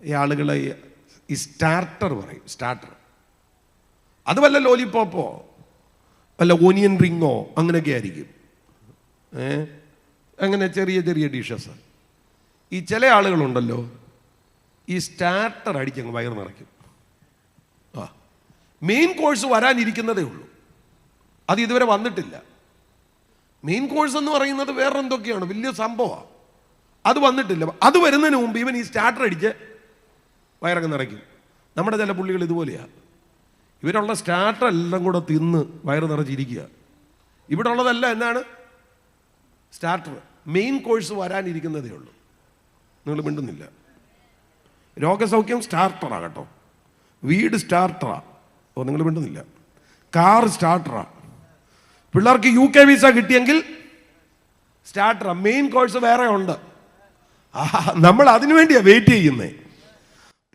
Speaker 1: ഈ ആളുകളെ ഈ സ്റ്റാർട്ടർ പറയും. സ്റ്റാർട്ടർ അത് വല്ല ലോലിപ്പോപ്പോ വല്ല ഓനിയൻ റിങ്ങോ അങ്ങനെയൊക്കെ ആയിരിക്കും. അങ്ങനെ ചെറിയ ചെറിയ ഡിഷസ്. ഈ ചില ആളുകളുണ്ടല്ലോ, ഈ സ്റ്റാർട്ടർ അടിച്ചങ്ങ് വയറ് നിറയ്ക്കും. മെയിൻ കോഴ്സ് വരാനിരിക്കുന്നതേ ഉള്ളൂ, അത് ഇതുവരെ വന്നിട്ടില്ല. മെയിൻ കോഴ്സ് എന്ന് പറയുന്നത് വേറെ എന്തൊക്കെയാണ്, വലിയ സംഭവമാണ്. അത് വന്നിട്ടില്ല. അത് വരുന്നതിന് മുമ്പ് ഇവൻ ഈ സ്റ്റാർട്ടർ അടിച്ച് വയറങ്ങ് നിറയ്ക്കും. നമ്മുടെ ചില പുള്ളികൾ ഇതുപോലെയാണ്. ഇവരുള്ള സ്റ്റാർട്ടർ എല്ലാം കൂടെ തിന്ന് വയറ് നിറച്ചിരിക്കുക. ഇവിടെ ഉള്ളതല്ല എന്താണ് സ്റ്റാർട്ടർ. മെയിൻ കോഴ്സ് വരാനിരിക്കുന്നതേ ഉള്ളൂ. നിങ്ങൾ മിണ്ടുന്നില്ല. രോഗസൗഖ്യം സ്റ്റാർട്ടറാ കേട്ടോ. വീട് സ്റ്റാർട്ടറാ. ഓ, നിങ്ങൾ മിണ്ടുന്നില്ല. കാർ സ്റ്റാർട്ടറാ. പിള്ളേർക്ക് UK വിസ കിട്ടിയെങ്കിൽ സ്റ്റാർട്ടറാ. മെയിൻ കോഴ്സ് വേറെ ഉണ്ട്. നമ്മൾ അതിനു വേണ്ടിയാണ് വെയിറ്റ് ചെയ്യുന്നത്.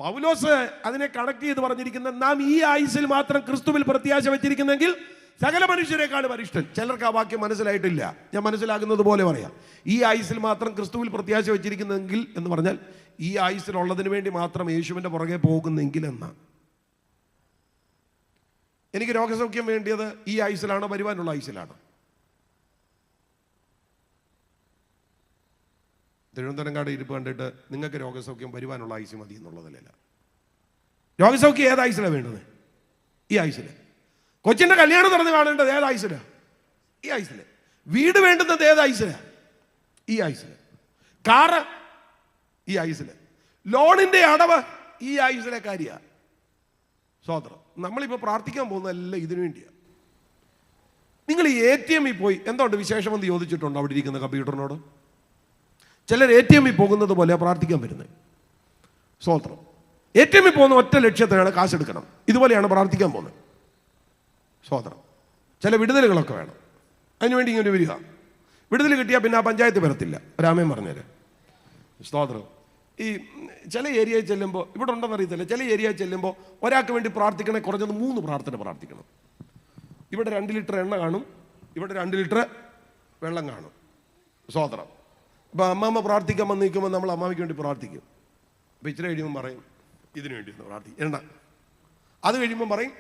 Speaker 1: പൗലോസ് അതിനെ കണക്ട് ചെയ്ത് പറഞ്ഞിരിക്കുന്നത്, നാം ഈ ആയുസിൽ മാത്രം ക്രിസ്തുവിൽ പ്രത്യാശ വെച്ചിരിക്കുന്നെങ്കിൽ സകല മനുഷ്യരെക്കാളും അരിഷ്ടൻ. ചിലർക്ക് ആ വാക്യം മനസ്സിലായിട്ടില്ല. ഞാൻ മനസ്സിലാകുന്നത് പോലെ പറയാം. ഈ ആയുസിൽ മാത്രം ക്രിസ്തുവിൽ പ്രത്യാശ വെച്ചിരിക്കുന്നെങ്കിൽ എന്ന് പറഞ്ഞാൽ ഈ ആയുസിലുള്ളതിന് വേണ്ടി മാത്രം യേശുവിൻ്റെ പുറകെ പോകുന്നെങ്കിൽ എന്നാണ്. എനിക്ക് രോഗസൗഖ്യം വേണ്ടിയത് ഈ ആയുസിലാണോ വരുവാനുള്ള ആയുസിലാണോ? തിരുവനന്തപുരംകാട് ഇരിപ്പ് കണ്ടിട്ട് നിങ്ങൾക്ക് രോഗസൗഖ്യം വരുവാനുള്ള ആയുസ് മതി എന്നുള്ളതല്ല. രോഗസൗഖ്യം ഏത് ആയുസിലാണ് വേണ്ടത്? ഈ ആയുസിൽ. കൊച്ചിൻ്റെ കല്യാണം നടന്ന് കാണേണ്ടത് ഏത് ആയുസിലാണ്? ഈ ആയുസിൽ. വീട് വേണ്ടുന്നത് ഏത് ആയുസിലാണ്? ഈ ആയുസിൽ. കാറ് ഈ ആയുസിൽ. ലോണിൻ്റെ അടവ് ഈ ആയുസിലെ കാര്യമാണ്. സ്വതന്ത്രം. നമ്മളിപ്പോൾ പ്രാർത്ഥിക്കാൻ പോകുന്നതല്ല ഇതിനു വേണ്ടിയാണ്. നിങ്ങൾ ഈ ATM പോയി എന്തുകൊണ്ട് വിശേഷമെന്ന് ചോദിച്ചിട്ടുണ്ടോ അവിടെ ഇരിക്കുന്ന കമ്പ്യൂട്ടറിനോട്? ചിലർ ATM പോകുന്നത് പോലെ പ്രാർത്ഥിക്കാൻ വരുന്നത്. സ്വതന്ത്രം. ATM പോകുന്ന ഒറ്റ ലക്ഷ്യത്തിനാണ്, കാശെടുക്കണം. ഇതുപോലെയാണ് പ്രാർത്ഥിക്കാൻ പോകുന്നത്. സ്വതന്ത്രം. ചില വിടുതലുകളൊക്കെ വേണം. അതിനുവേണ്ടി ഇങ്ങനെ വരിക. വിടുതൽ കിട്ടിയാൽ പിന്നെ ആ പഞ്ചായത്ത് വരത്തില്ല. ഒരാമയും പറഞ്ഞുതരാം. സ്തോത്രം. ഈ ചില ഏരിയയിൽ ചെല്ലുമ്പോൾ, ഇവിടെ ഉണ്ടെന്ന് അറിയത്തില്ല, ചില ഏരിയയിൽ ചെല്ലുമ്പോൾ ഒരാൾക്ക് വേണ്ടി പ്രാർത്ഥിക്കണേ കുറഞ്ഞത് 3 പ്രാർത്ഥന പ്രാർത്ഥിക്കണം. ഇവിടെ 2 ലിറ്റർ എണ്ണ കാണും, ഇവിടെ 2 ലിറ്റർ വെള്ളം കാണും. സ്തോത്രം. അപ്പോൾ അമ്മാമ്മ പ്രാർത്ഥിക്കാൻ വന്ന് നിൽക്കുമ്പോൾ നമ്മൾ അമ്മാമ്മയ്ക്ക് വേണ്ടി പ്രാർത്ഥിക്കും. അപ്പോൾ ഇച്ചിരി കഴിയുമ്പോൾ പറയും ഇതിനു വേണ്ടി ഒന്ന് പ്രാർത്ഥിക്കും, എണ്ണ. അത് കഴിയുമ്പോൾ പറയും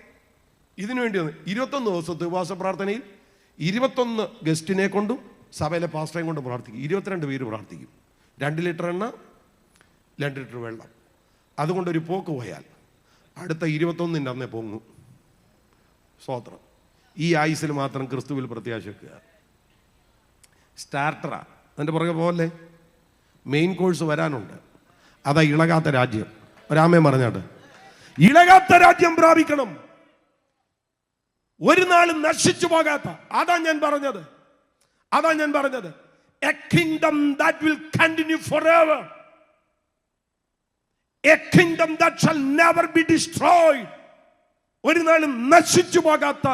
Speaker 1: ഇതിനു വേണ്ടി ഒന്ന്. 21 ദിവസത്തെ ഉപവാസ പ്രാർത്ഥനയിൽ 21 ഗസ്റ്റിനെ കൊണ്ടും സഭയിലെ പാസ്റ്ററേയും കൊണ്ടും പ്രാർത്ഥിക്കും. 22 പേര് പ്രാർത്ഥിക്കും. 2 ലിറ്റർ എണ്ണ, 2 ലിറ്റർ വെള്ളം. അതുകൊണ്ടൊരു പോക്ക് പോയാൽ അടുത്ത 21 അന്നേ പൊങ്ങും. സ്തോത്രം. ഈ ആയുസിൽ മാത്രം ക്രിസ്തുവിൽ പ്രത്യാശ വെക്കുക. സ്റ്റാർട്ടറാ. അതിൻ്റെ പുറകെ പോലെ മെയിൻ കോഴ്സ് വരാനുണ്ട്. അതാ ഇളകാത്ത രാജ്യം. ഒരാമയും പറഞ്ഞാട്ട് ഇളകാത്ത രാജ്യം പ്രാപിക്കണം. ഒരു നാളും നശിച്ചു പോകാത്ത. അതാ ഞാൻ പറഞ്ഞത്. A kingdom that will continue forever. A kingdom that shall never be destroyed. ഒരു നാളും നശിച്ചു പോകാത്ത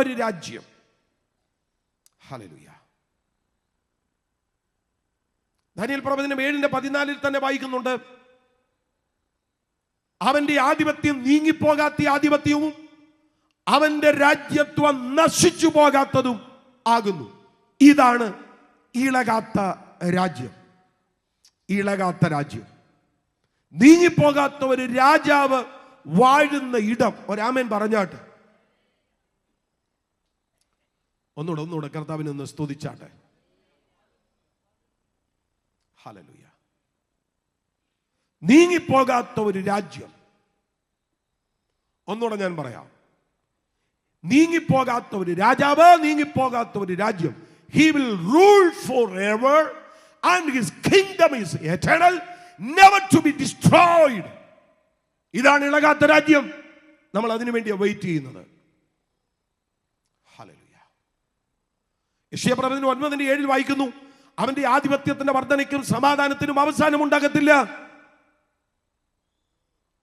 Speaker 1: ഒരു രാജ്യം. ഹല്ലേലൂയ. ദാനിയേൽ പ്രവചനം 7:14 തന്നെ വായിക്കുന്നുണ്ട്. അവന്റെ ആധിപത്യം നീങ്ങിപ്പോകാത്ത ആധിപത്യവും അവന്റെ രാജ്യത്വം നശിച്ചു പോകാത്തതും ആകുന്നു. ഇതാണ് ഇളകാത്ത രാജ്യം. ഇളകാത്ത രാജ്യം. നീങ്ങിപ്പോകാത്ത ഒരു രാജാവ് വാഴുന്ന ഇടം. ഒരാമേൻ പറഞ്ഞാട്ടെ. ഒന്നുകൂടെ കർത്താവിനെ ഒന്ന് സ്തുതിച്ചാട്ടെ. ഹല്ലേലൂയ. നീങ്ങിപ്പോകാത്ത ഒരു രാജ്യം. ഒന്നുകൂടെ ഞാൻ പറയാം. നീങ്ങിപ്പോകാത്ത ഒരു രാജാവ്, നീങ്ങിപ്പോകാത്ത ഒരു രാജ്യം. He will rule forever and his kingdom is eternal, never to be destroyed. ഇതാണ് ഇളകാത്ത രാജ്യം. നമ്മൾ അതിനു വേണ്ടിയാണ് വെയിറ്റ് ചെയ്യുന്നത്. ഹല്ലേലൂയ. യെശയ്യാ പ്രവചനം 9:7 വായിക്കുന്നു, അവന്റെ ആധിപത്യത്തിന്റെ വർധനയ്ക്കും സമാധാനത്തിനും അവസാനം ഉണ്ടാകത്തില്ല.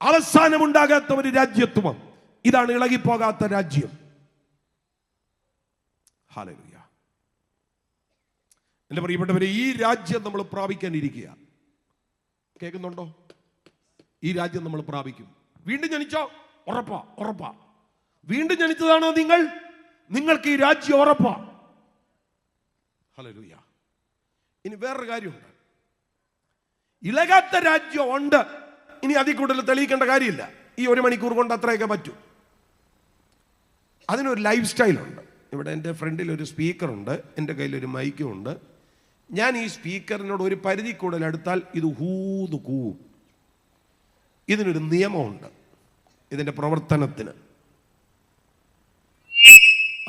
Speaker 1: അവസാനമുണ്ടാകാത്ത ഒരു രാജ്യത്വം. ഇതാണ് ഇളകിപ്പോകാത്ത രാജ്യം. ഹല്ലേലൂയ. എന്റെ പ്രിയപ്പെട്ടവരെ, ഈ രാജ്യം നമ്മൾ പ്രാപിക്കാനിരിക്കുക. കേൾക്കുന്നുണ്ടോ? ഈ രാജ്യം നമ്മൾ പ്രാപിക്കും. വീണ്ടും ജനിച്ചോ? ഉറപ്പാ, ഉറപ്പാ. വീണ്ടും ജനിച്ചതാണോ നിങ്ങൾക്ക് ഈ രാജ്യം ഉറപ്പാ. ഹല്ലേലൂയ. ഇനി വേറൊരു കാര്യമുണ്ട്. ഇളകാത്ത രാജ്യം ഉണ്ട്. ഇനി അതിൽ കൂടുതൽ തെളിയിക്കേണ്ട കാര്യമില്ല. ഈ 1 മണിക്കൂർ കൊണ്ട് അത്രയൊക്കെ പറ്റും. അതിനൊരു ലൈഫ് സ്റ്റൈലുണ്ട്. ഇവിടെ എൻ്റെ ഫ്രണ്ടിൽ ഒരു സ്പീക്കറുണ്ട്, എൻ്റെ കയ്യിലൊരു മൈക്കും ഉണ്ട്. ഞാൻ ഈ സ്പീക്കറിനോട് ഒരു പരിധി കൂടുതൽ അടുത്താൽ ഇത് ഹൂന്ന് കൂവും. ഇതിനൊരു നിയമമുണ്ട്, ഇതിൻ്റെ പ്രവർത്തനത്തിന്.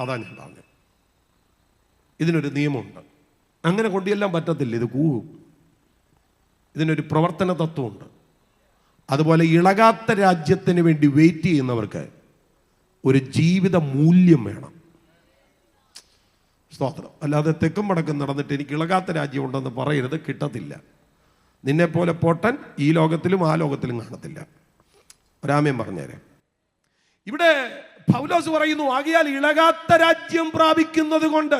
Speaker 1: അതാ ഞാൻ പറഞ്ഞത്. ഇതിനൊരു നിയമമുണ്ട്. അങ്ങനെ കൊണ്ടുചെല്ലാൻ പറ്റത്തില്ല, ഇത് കൂവും. ഇതിനൊരു പ്രവർത്തന തത്വമുണ്ട്. അതുപോലെ ഇളകാത്ത രാജ്യത്തിന് വേണ്ടി വെയിറ്റ് ചെയ്യുന്നവർക്ക് ഒരു ജീവിത മൂല്യം വേണം. സ്തോത്രം. അല്ലാതെ തെക്കും വടക്കും നടന്നിട്ട് എനിക്ക് ഇളകാത്ത രാജ്യം ഉണ്ടെന്ന് പറയരുത്, കിട്ടത്തില്ല. നിന്നെപ്പോലെ പൊട്ടൻ ഈ ലോകത്തിലും ആ ലോകത്തിലും കാണത്തില്ല. ഒരാമയം പറഞ്ഞേരെ. ഇവിടെ പൗലോസ് പറയുന്നു, ആകയാൽ ഇളകാത്ത രാജ്യം പ്രാപിക്കുന്നത് കൊണ്ട്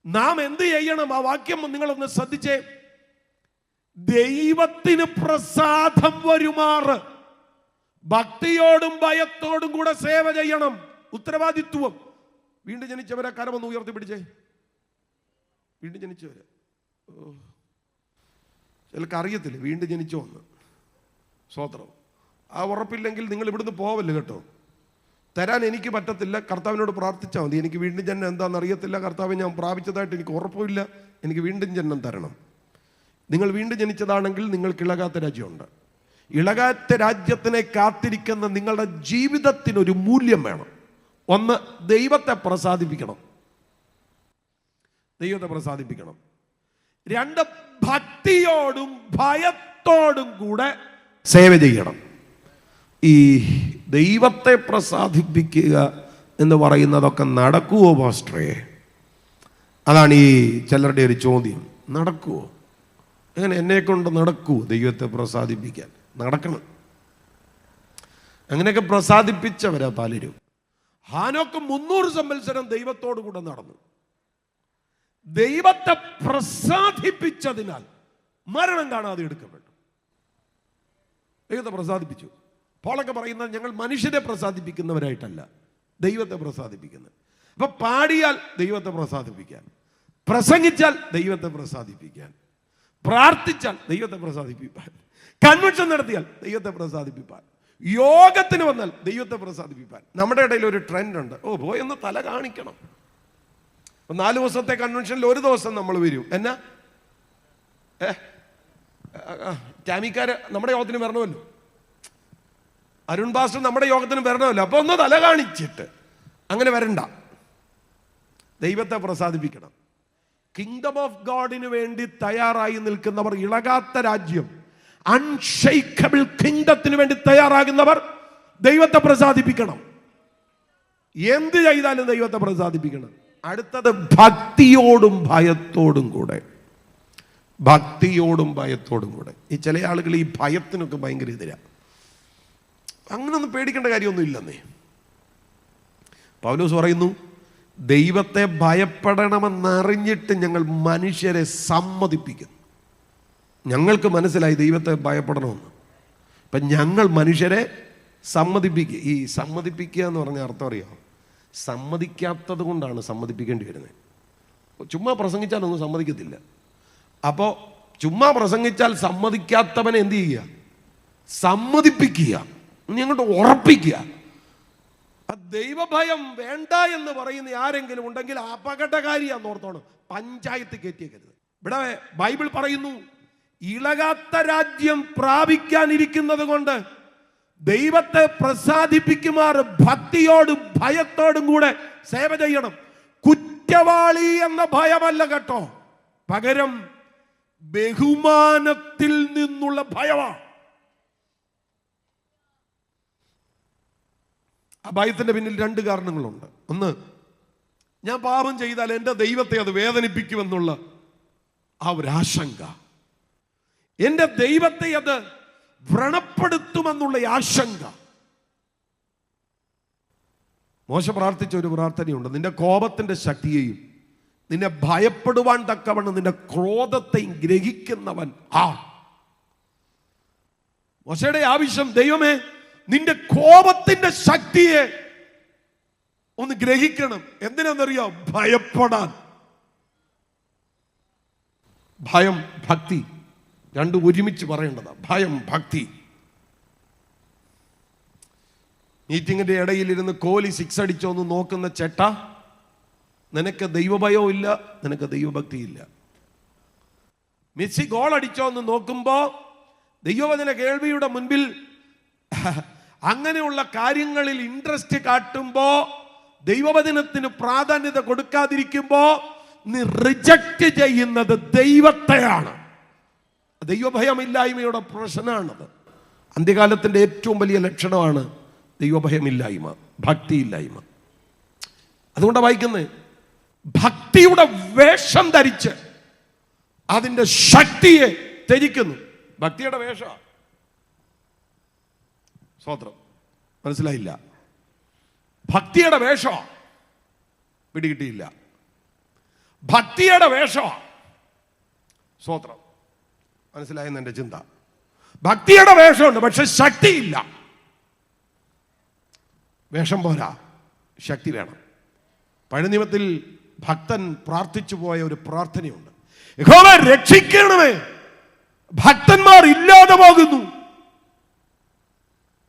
Speaker 1: നാം എന്ത് ചെയ്യണം? ആ വാക്യം നിങ്ങളൊന്ന് ശ്രദ്ധിച്ചേ. ദൈവത്തിന് പ്രസാദം വരുമാറ് ഭക്തിയോടും ഭയത്തോടും കൂടെ സേവ ചെയ്യണം. ഉത്തരവാദിത്വം. വീണ്ടും ജനിച്ചവരെ കരമൊന്ന് ഉയർത്തി പിടിച്ചേ. വീണ്ടും ജനിച്ചവര് ചിലർക്ക് അറിയത്തില്ല വീണ്ടും ജനിച്ചോ എന്ന്. സ്വോത്രം. ആ ഉറപ്പില്ലെങ്കിൽ നിങ്ങൾ ഇവിടുന്ന് പോവല്ലേ കേട്ടോ. തരാൻ എനിക്ക് പറ്റത്തില്ല. കർത്താവിനോട് പ്രാർത്ഥിച്ചാൽ മതി. എനിക്ക് വീണ്ടും ജന്മം എന്താണെന്ന് അറിയത്തില്ല കർത്താവ്, ഞാൻ പ്രാപിച്ചതായിട്ട് എനിക്ക് ഉറപ്പില്ല, എനിക്ക് വീണ്ടും ജന്മം തരണം. നിങ്ങൾ വീണ്ടും ജനിച്ചതാണെങ്കിൽ നിങ്ങൾക്ക് ഇളകാത്ത രാജ്യമുണ്ട്. ഇളകാത്ത രാജ്യത്തിനെ കാത്തിരിക്കുന്ന നിങ്ങളുടെ ജീവിതത്തിനൊരു മൂല്യം വേണം. ഒന്ന്, ദൈവത്തെ പ്രസാദിപ്പിക്കണം. ദൈവത്തെ പ്രസാദിപ്പിക്കണം. 2, ഭക്തിയോടും ഭയത്തോടും കൂടെ സേവ ചെയ്യണം. ഈ ദൈവത്തെ പ്രസാദിപ്പിക്കുക എന്ന് പറയുന്നതൊക്കെ നടക്കുവോ പാസ്റ്ററേ? അതാണ് ഈ ചിലരുടെ ഒരു ചോദ്യം. നടക്കുവോ? അങ്ങനെ എന്നെ കൊണ്ട് നടക്കുവോ ദൈവത്തെ പ്രസാദിപ്പിക്കാൻ? നടക്കണം. അങ്ങനെയൊക്കെ പ്രസാദിപ്പിച്ചവരാ പലരും. ഹാനോക്ക് 300 സംവത്സരം ദൈവത്തോടു കൂടെ നടന്നു. ദൈവത്തെ പ്രസാദിപ്പിച്ചതിനാൽ മരണം കാണാതെ എടുക്കപ്പെട്ടു. ദൈവത്തെ പ്രസാദിപ്പിച്ചു. പോളൊക്കെ പറയുന്നത് ഞങ്ങൾ മനുഷ്യരെ പ്രസാദിപ്പിക്കുന്നവരായിട്ടല്ല, ദൈവത്തെ പ്രസാദിപ്പിക്കുന്നത്. അപ്പൊ പാടിയാൽ ദൈവത്തെ പ്രസാദിപ്പിക്കാൻ, പ്രസംഗിച്ചാൽ ദൈവത്തെ പ്രസാദിപ്പിക്കാൻ, പ്രാർത്ഥിച്ചാൽ ദൈവത്തെ പ്രസാദിപ്പിക്കാൻ, കൺവെൻഷൻ നടത്തിയാൽ ദൈവത്തെ പ്രസാദിപ്പിക്കാൻ, യോഗത്തിന് വന്നാൽ ദൈവത്തെ പ്രസാദിപ്പിക്കാൻ. നമ്മുടെ ഇടയിൽ ഒരു ട്രെൻഡ് ഉണ്ട്. പോയെന്ന് തല കാണിക്കണം. 4 ദിവസത്തെ കൺവെൻഷനിൽ 1 ദിവസം നമ്മൾ വരും. എന്നാ ടാമിക്കാര് നമ്മുടെ യോഗത്തിന് വരണമല്ലോ, അരുൺ പാസ്റ്റർ നമ്മുടെ യോഗത്തിന് വരണമല്ലോ. അപ്പൊ ഒന്ന് തല കാണിച്ചിട്ട് അങ്ങനെ വരണ്ട. ദൈവത്തെ പ്രസാദിപ്പിക്കണം. കിങ്ഡം ഓഫ് ഗോഡിന് വേണ്ടി തയ്യാറായി നിൽക്കുന്നവർ, ഇളകാത്ത രാജ്യം, അൺഷെയ്ക്കബിൾ കിങ്ഡത്തിന് വേണ്ടി തയ്യാറാകുന്നവർ ദൈവത്തെ പ്രസാദിപ്പിക്കണം. എന്ത് ചെയ്താലും ദൈവത്തെ പ്രസാദിപ്പിക്കണം. അടുത്തത് ഭക്തിയോടും ഭയത്തോടും കൂടെ. ഭക്തിയോടും ഭയത്തോടും കൂടെ. ഈ ചില ആളുകൾ ഈ ഭയത്തിനൊക്കെ ഭയങ്കര എതിരാണ്. അങ്ങനൊന്നും പേടിക്കേണ്ട കാര്യമൊന്നും ഇല്ലെന്നേ. പൗലോസ് പറയുന്നു, ദൈവത്തെ ഭയപ്പെടണമെന്നറിഞ്ഞിട്ട് ഞങ്ങൾ മനുഷ്യരെ സമ്മതിപ്പിക്കുന്നു. ഞങ്ങൾക്ക് മനസ്സിലായി ദൈവത്തെ ഭയപ്പെടണമെന്ന്. ഇപ്പം ഞങ്ങൾ മനുഷ്യരെ സമ്മതിപ്പിക്കുക. ഈ സമ്മതിപ്പിക്കുക എന്ന് പറഞ്ഞ അർത്ഥം അറിയാം? സമ്മതിക്കാത്തത് കൊണ്ടാണ് സമ്മതിപ്പിക്കേണ്ടി വരുന്നത്. ചുമ്മാ പ്രസംഗിച്ചാലൊന്നും സമ്മതിക്കത്തില്ല. അപ്പോൾ ചുമ്മാ പ്രസംഗിച്ചാൽ സമ്മതിക്കാത്തവനെ എന്ത് ചെയ്യുക? സമ്മതിപ്പിക്കുക, ഞങ്ങോട്ട് ഉറപ്പിക്കുക. ദൈവഭയം വേണ്ട എന്ന് പറയുന്ന ആരെങ്കിലും ഉണ്ടെങ്കിൽ അപകടകാരിയാന്ന് ഓർത്തോണം. പഞ്ചായത്ത് കയറ്റിയേക്കരുത്. ഇവിടെ ബൈബിൾ പറയുന്നു, ഇളകാത്ത രാജ്യം പ്രാപിക്കാനിരിക്കുന്നത് കൊണ്ട് ദൈവത്തെ പ്രസാദിപ്പിക്കുമാർ ഭക്തിയോടും ഭയത്തോടും കൂടെ സേവ ചെയ്യണം. കുറ്റവാളി എന്ന ഭയമല്ല കേട്ടോ, പകരം ബഹുമാനത്തിൽ നിന്നുള്ള ഭയമാണ്. ആ ഭയത്തിന്റെ പിന്നിൽ 2 കാരണങ്ങളുണ്ട്. ഒന്ന്, ഞാൻ പാപം ചെയ്താൽ എൻ്റെ ദൈവത്തെ അത് വേദനിപ്പിക്കുമെന്നുള്ള ആ ഒരു ആശങ്ക. എൻ്റെ ദൈവത്തെ അത് വ്രണപ്പെടുത്തുമെന്നുള്ള ആശങ്ക. മോശ പ്രാർത്ഥിച്ച ഒരു പ്രാർത്ഥനയുണ്ട്, നിന്റെ കോപത്തിന്റെ ശക്തിയെയും നിന്നെ ഭയപ്പെടുവാൻ തക്കവണ്ണം നിന്റെ ക്രോധത്തെയും ഗ്രഹിക്കുന്നവൻ ആ. മോശയുടെ ആവശ്യം, ദൈവമേ നിന്റെ കോപത്തിന്റെ ശക്തിയെ ഒന്ന് ഗ്രഹിക്കണം. എന്തിനാണെന്നറിയോ? ഭയപ്പെടാൻ. ഭയം, ഭക്തി രണ്ടും ഒരുമിച്ച് പറയേണ്ടതാ. ഭയം, ഭക്തി. മീറ്റിങ്ങിന്റെ ഇടയിലിരുന്ന് കോഹ്ലി 6 അടിച്ചോന്ന് നോക്കുന്ന ചേട്ടാ, നിനക്ക് ദൈവഭയവും ഇല്ല, നിനക്ക് ദൈവഭക്തിയില്ല. മെസ്സി ഗോൾ അടിച്ചോന്ന് നോക്കുമ്പോ ദൈവവചന കേൾവിയുടെ മുൻപിൽ അങ്ങനെയുള്ള കാര്യങ്ങളിൽ ഇൻട്രസ്റ്റ് കാട്ടുമ്പോ, ദൈവവചനത്തിന് പ്രാധാന്യത കൊടുക്കാതിരിക്കുമ്പോ നീ റിജക്റ്റ് ചെയ്യുന്നത് ദൈവത്തെയാണ്. ദൈവഭയമില്ലായ്മയുടെ പ്രശ്നമാണത്. അന്ത്യകാലത്തിന്റെ ഏറ്റവും വലിയ ലക്ഷണമാണ് ദൈവഭയമില്ലായ്മ, ഭക്തിയില്ലായ്മ. അതുകൊണ്ടാണ് വായിക്കുന്നത്, ഭക്തിയുടെ വേഷം ധരിച്ച് അതിന്റെ ശക്തിയെ ത്യജിക്കുന്നു. ഭക്തിയുടെ വേഷ സ്വത്രം മനസ്സിലായില്ല. ഭക്തിയുടെ വേഷ പിടികിട്ടിയില്ല. ഭക്തിയുടെ വേഷ സ്വത്രം മനസ്സിലായെന്ന് എൻ്റെ ചിന്ത. ഭക്തിയുടെ വേഷമുണ്ട്, പക്ഷെ ശക്തിയില്ല. വേഷം പോരാ, ശക്തി വേണം. പഴയ നിയമത്തിൽ ഭക്തൻ പ്രാർത്ഥിച്ചു പോയ ഒരു പ്രാർത്ഥനയുണ്ട്, യഹോവേ രക്ഷിക്കണമേ, ഭക്തന്മാർ ഇല്ലാതെ പോകുന്നു.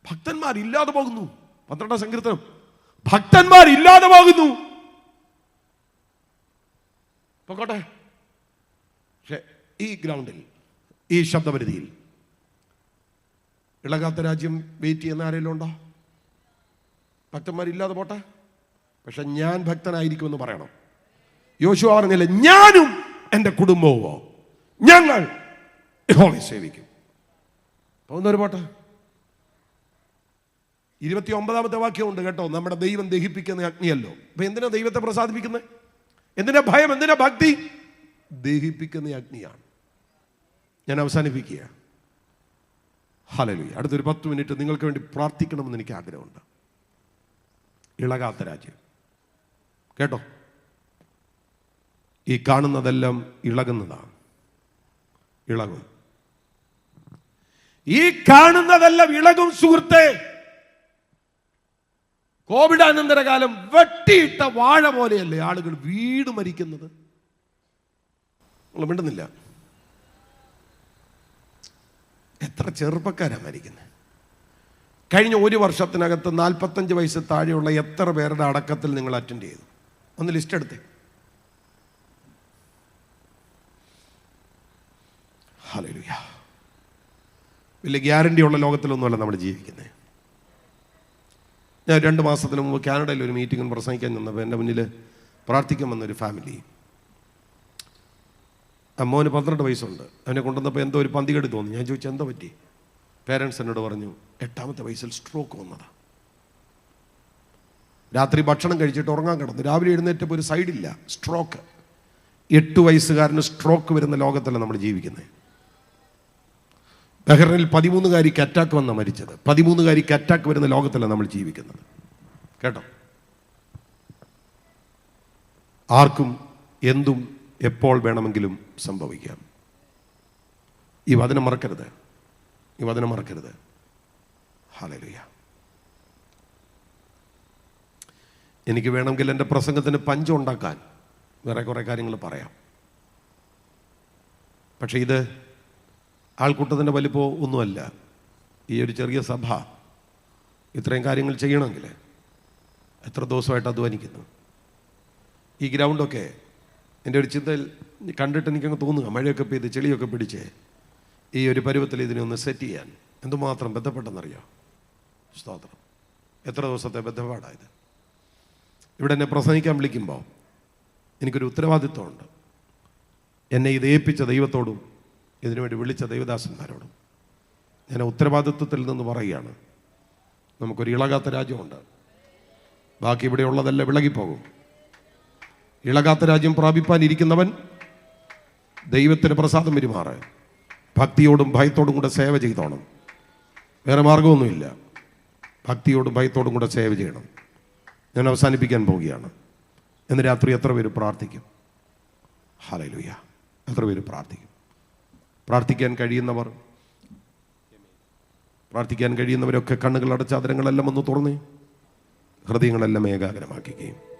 Speaker 1: ഭക്തന്മാർ ഇല്ലാതെ പോകുന്നു. 12ാം സങ്കീർത്തനം. ഭക്തന്മാർ ഇല്ലാതെ പോകുന്നു. പോകട്ടെ. പക്ഷെ ഈ ഗ്രൗണ്ടിൽ, ഈ ശബ്ദപരിധിയിൽ ഇളകാത്ത രാജ്യം വെയിറ്റ് ചെയ്യുന്ന ആരെങ്കിലും ഉണ്ടോ? ഭക്തന്മാരില്ലാതെ പോട്ടെ, പക്ഷെ ഞാൻ ഭക്തനായിരിക്കുമെന്ന് പറയണം. യോശുവ പറഞ്ഞില്ലേ, ഞാനും എൻ്റെ കുടുംബവും ഞങ്ങൾ യഹോവയെ സേവിക്കും. പോകുന്നൊരു പോട്ടെ. 29ാമത്തെ വാക്യമുണ്ട് കേട്ടോ, നമ്മുടെ ദൈവം ദഹിപ്പിക്കുന്ന അഗ്നിയല്ലോ. അപ്പൊ എന്തിനാ ദൈവത്തെ പ്രസാദിപ്പിക്കുന്നത്? എന്തിനാ ഭയം, എന്തിനാ ഭക്തി? ദഹിപ്പിക്കുന്ന അഗ്നിയാണ്. ഞാൻ അവസാനിപ്പിക്കുക. ഹല്ലേലൂയ. അടുത്തൊരു 10 മിനിറ്റ് നിങ്ങൾക്ക് വേണ്ടി പ്രാർത്ഥിക്കണമെന്ന് എനിക്ക് ആഗ്രഹമുണ്ട്. ഇളകാത്ത രാജ്യം കേട്ടോ, ഈ കാണുന്നതെല്ലാം ഇളകുന്നതാണ്. ഇളകും. ഈ കാണുന്നതെല്ലാം ഇളകും സുഹൃത്തെ. കോവിഡാനന്തര കാലം വെട്ടിയിട്ട വാഴ പോലെയല്ലേ ആളുകൾ വീട് മരിക്കുന്നത്? നിങ്ങൾ മിണ്ടുന്നില്ല. എത്ര ചെറുപ്പക്കാരാ മരിക്കുന്നത്? കഴിഞ്ഞ 1 വർഷത്തിനകത്ത് 45 വയസ്സ് താഴെയുള്ള എത്ര പേരുടെ അടക്കത്തിൽ നിങ്ങൾ അറ്റൻഡ് ചെയ്തു? ഒന്ന് ലിസ്റ്റ് എടുത്തേ. ഹല്ലേലൂയ. വലിയ ഗ്യാരണ്ടി ഉള്ള ലോകത്തിലൊന്നുമല്ല നമ്മൾ ജീവിക്കുന്നത്. ഞാൻ 2 മാസത്തിന് മുമ്പ് കാനഡയിൽ ഒരു മീറ്റിംഗിൽ പ്രസംഗിക്കാൻ നിന്നപ്പോൾ എൻ്റെ മുന്നിൽ പ്രാർത്ഥിക്കാൻ വന്നൊരു ഫാമിലി. അമ്മോന് 12 വയസ്സുണ്ട്. അവനെ കൊണ്ടുവന്നപ്പോൾ എന്തോ ഒരു പന്തികേട് തോന്നി. ഞാൻ ചോദിച്ചു എന്താ പറ്റി? പേരൻസ് എന്നോട് പറഞ്ഞു, 8ാമത്തെ വയസ്സിൽ സ്ട്രോക്ക് വന്നതാണ്. രാത്രി ഭക്ഷണം കഴിച്ചിട്ട് ഉറങ്ങാൻ കിടന്നു. രാവിലെ എഴുന്നേറ്റപ്പോൾ ഒരു സൈഡില്ല, സ്ട്രോക്ക്. 8 വയസ്സുകാരന് സ്ട്രോക്ക് വരുന്ന ലോകത്തല്ല നമ്മൾ ജീവിക്കുന്നത്. ബഹ്റൈനിൽ 13കാരിക്ക് അറ്റാക്ക് വന്ന മരിച്ചത്. 13കാരിക്ക് അറ്റാക്ക് വരുന്ന ലോകത്തല്ല നമ്മൾ ജീവിക്കുന്നത് കേട്ടോ. ആർക്കും എന്തും എപ്പോൾ വേണമെങ്കിലും സംഭവിക്കാം. ഈ വചനം മറക്കരുത്, ഈ വചനം മറക്കരുത്. ഹല്ലേലൂയ. എനിക്ക് വേണമെങ്കിൽ എൻ്റെ പ്രസംഗത്തിന് പഞ്ചം ഉണ്ടാക്കാൻ വേറെ കുറേ കാര്യങ്ങൾ പറയാം. പക്ഷെ ഇത് ആൾക്കൂട്ടത്തിൻ്റെ വലിപ്പോ ഒന്നുമല്ല. ഈ ഒരു ചെറിയ സഭ ഇത്രയും കാര്യങ്ങൾ ചെയ്യണമെങ്കിൽ എത്ര ദിവസമായിട്ട് അധ്വാനിക്കുന്നു. ഈ ഗ്രൗണ്ടൊക്കെ എൻ്റെ ഒരു ചിന്തയിൽ കണ്ടിട്ട് എനിക്കങ്ങ് തോന്നുക, മഴയൊക്കെ പെയ്ത് ചെളിയൊക്കെ പിടിച്ച് ഈ ഒരു പരുവത്തിൽ ഇതിനെ ഒന്ന് സെറ്റ് ചെയ്യാൻ എന്തുമാത്രം ബന്ധപ്പെട്ടെന്നറിയാം. സ്തോത്രം. എത്ര ദിവസത്തെ ബന്ധപ്പാടായത്. ഇവിടെ എന്നെ പ്രസംഗിക്കാൻ വിളിക്കുമ്പോൾ എനിക്കൊരു ഉത്തരവാദിത്വമുണ്ട്. എന്നെ ഇത് ഏൽപ്പിച്ച ദൈവത്തോടും ഇതിനുവേണ്ടി വിളിച്ച ദൈവദാസന്മാരോടും ഞാൻ ഉത്തരവാദിത്വത്തിൽ നിന്ന് പറയുകയാണ്. നമുക്കൊരു ഇളകാത്ത രാജ്യമുണ്ട്. ബാക്കി ഇവിടെ ഉള്ളതെല്ലാം വിളകിപ്പോകും. ഇളകാത്ത രാജ്യം പ്രാപിപ്പാനിരിക്കുന്നവൻ ദൈവത്തിന് പ്രസാദം പെരുമാറ്. ഭക്തിയോടും ഭയത്തോടും കൂടെ സേവ ചെയ്തോണം. വേറെ മാർഗമൊന്നുമില്ല. ഭക്തിയോടും ഭയത്തോടും കൂടെ സേവ ചെയ്യണം. ഞാൻ അവസാനിപ്പിക്കാൻ പോവുകയാണ്. ഇന്ന് രാത്രി എത്ര പേര് പ്രാർത്ഥിക്കും? ഹല്ലേലൂയ! എത്ര പേര് പ്രാർത്ഥിക്കും? പ്രാർത്ഥിക്കാൻ കഴിയുന്നവരൊക്കെ കണ്ണുകൾ അടച്ച അതിരങ്ങളെല്ലാം ഒന്ന് തുറന്നേ, ഹൃദയങ്ങളെല്ലാം ഏകാഗ്രമാക്കുകയും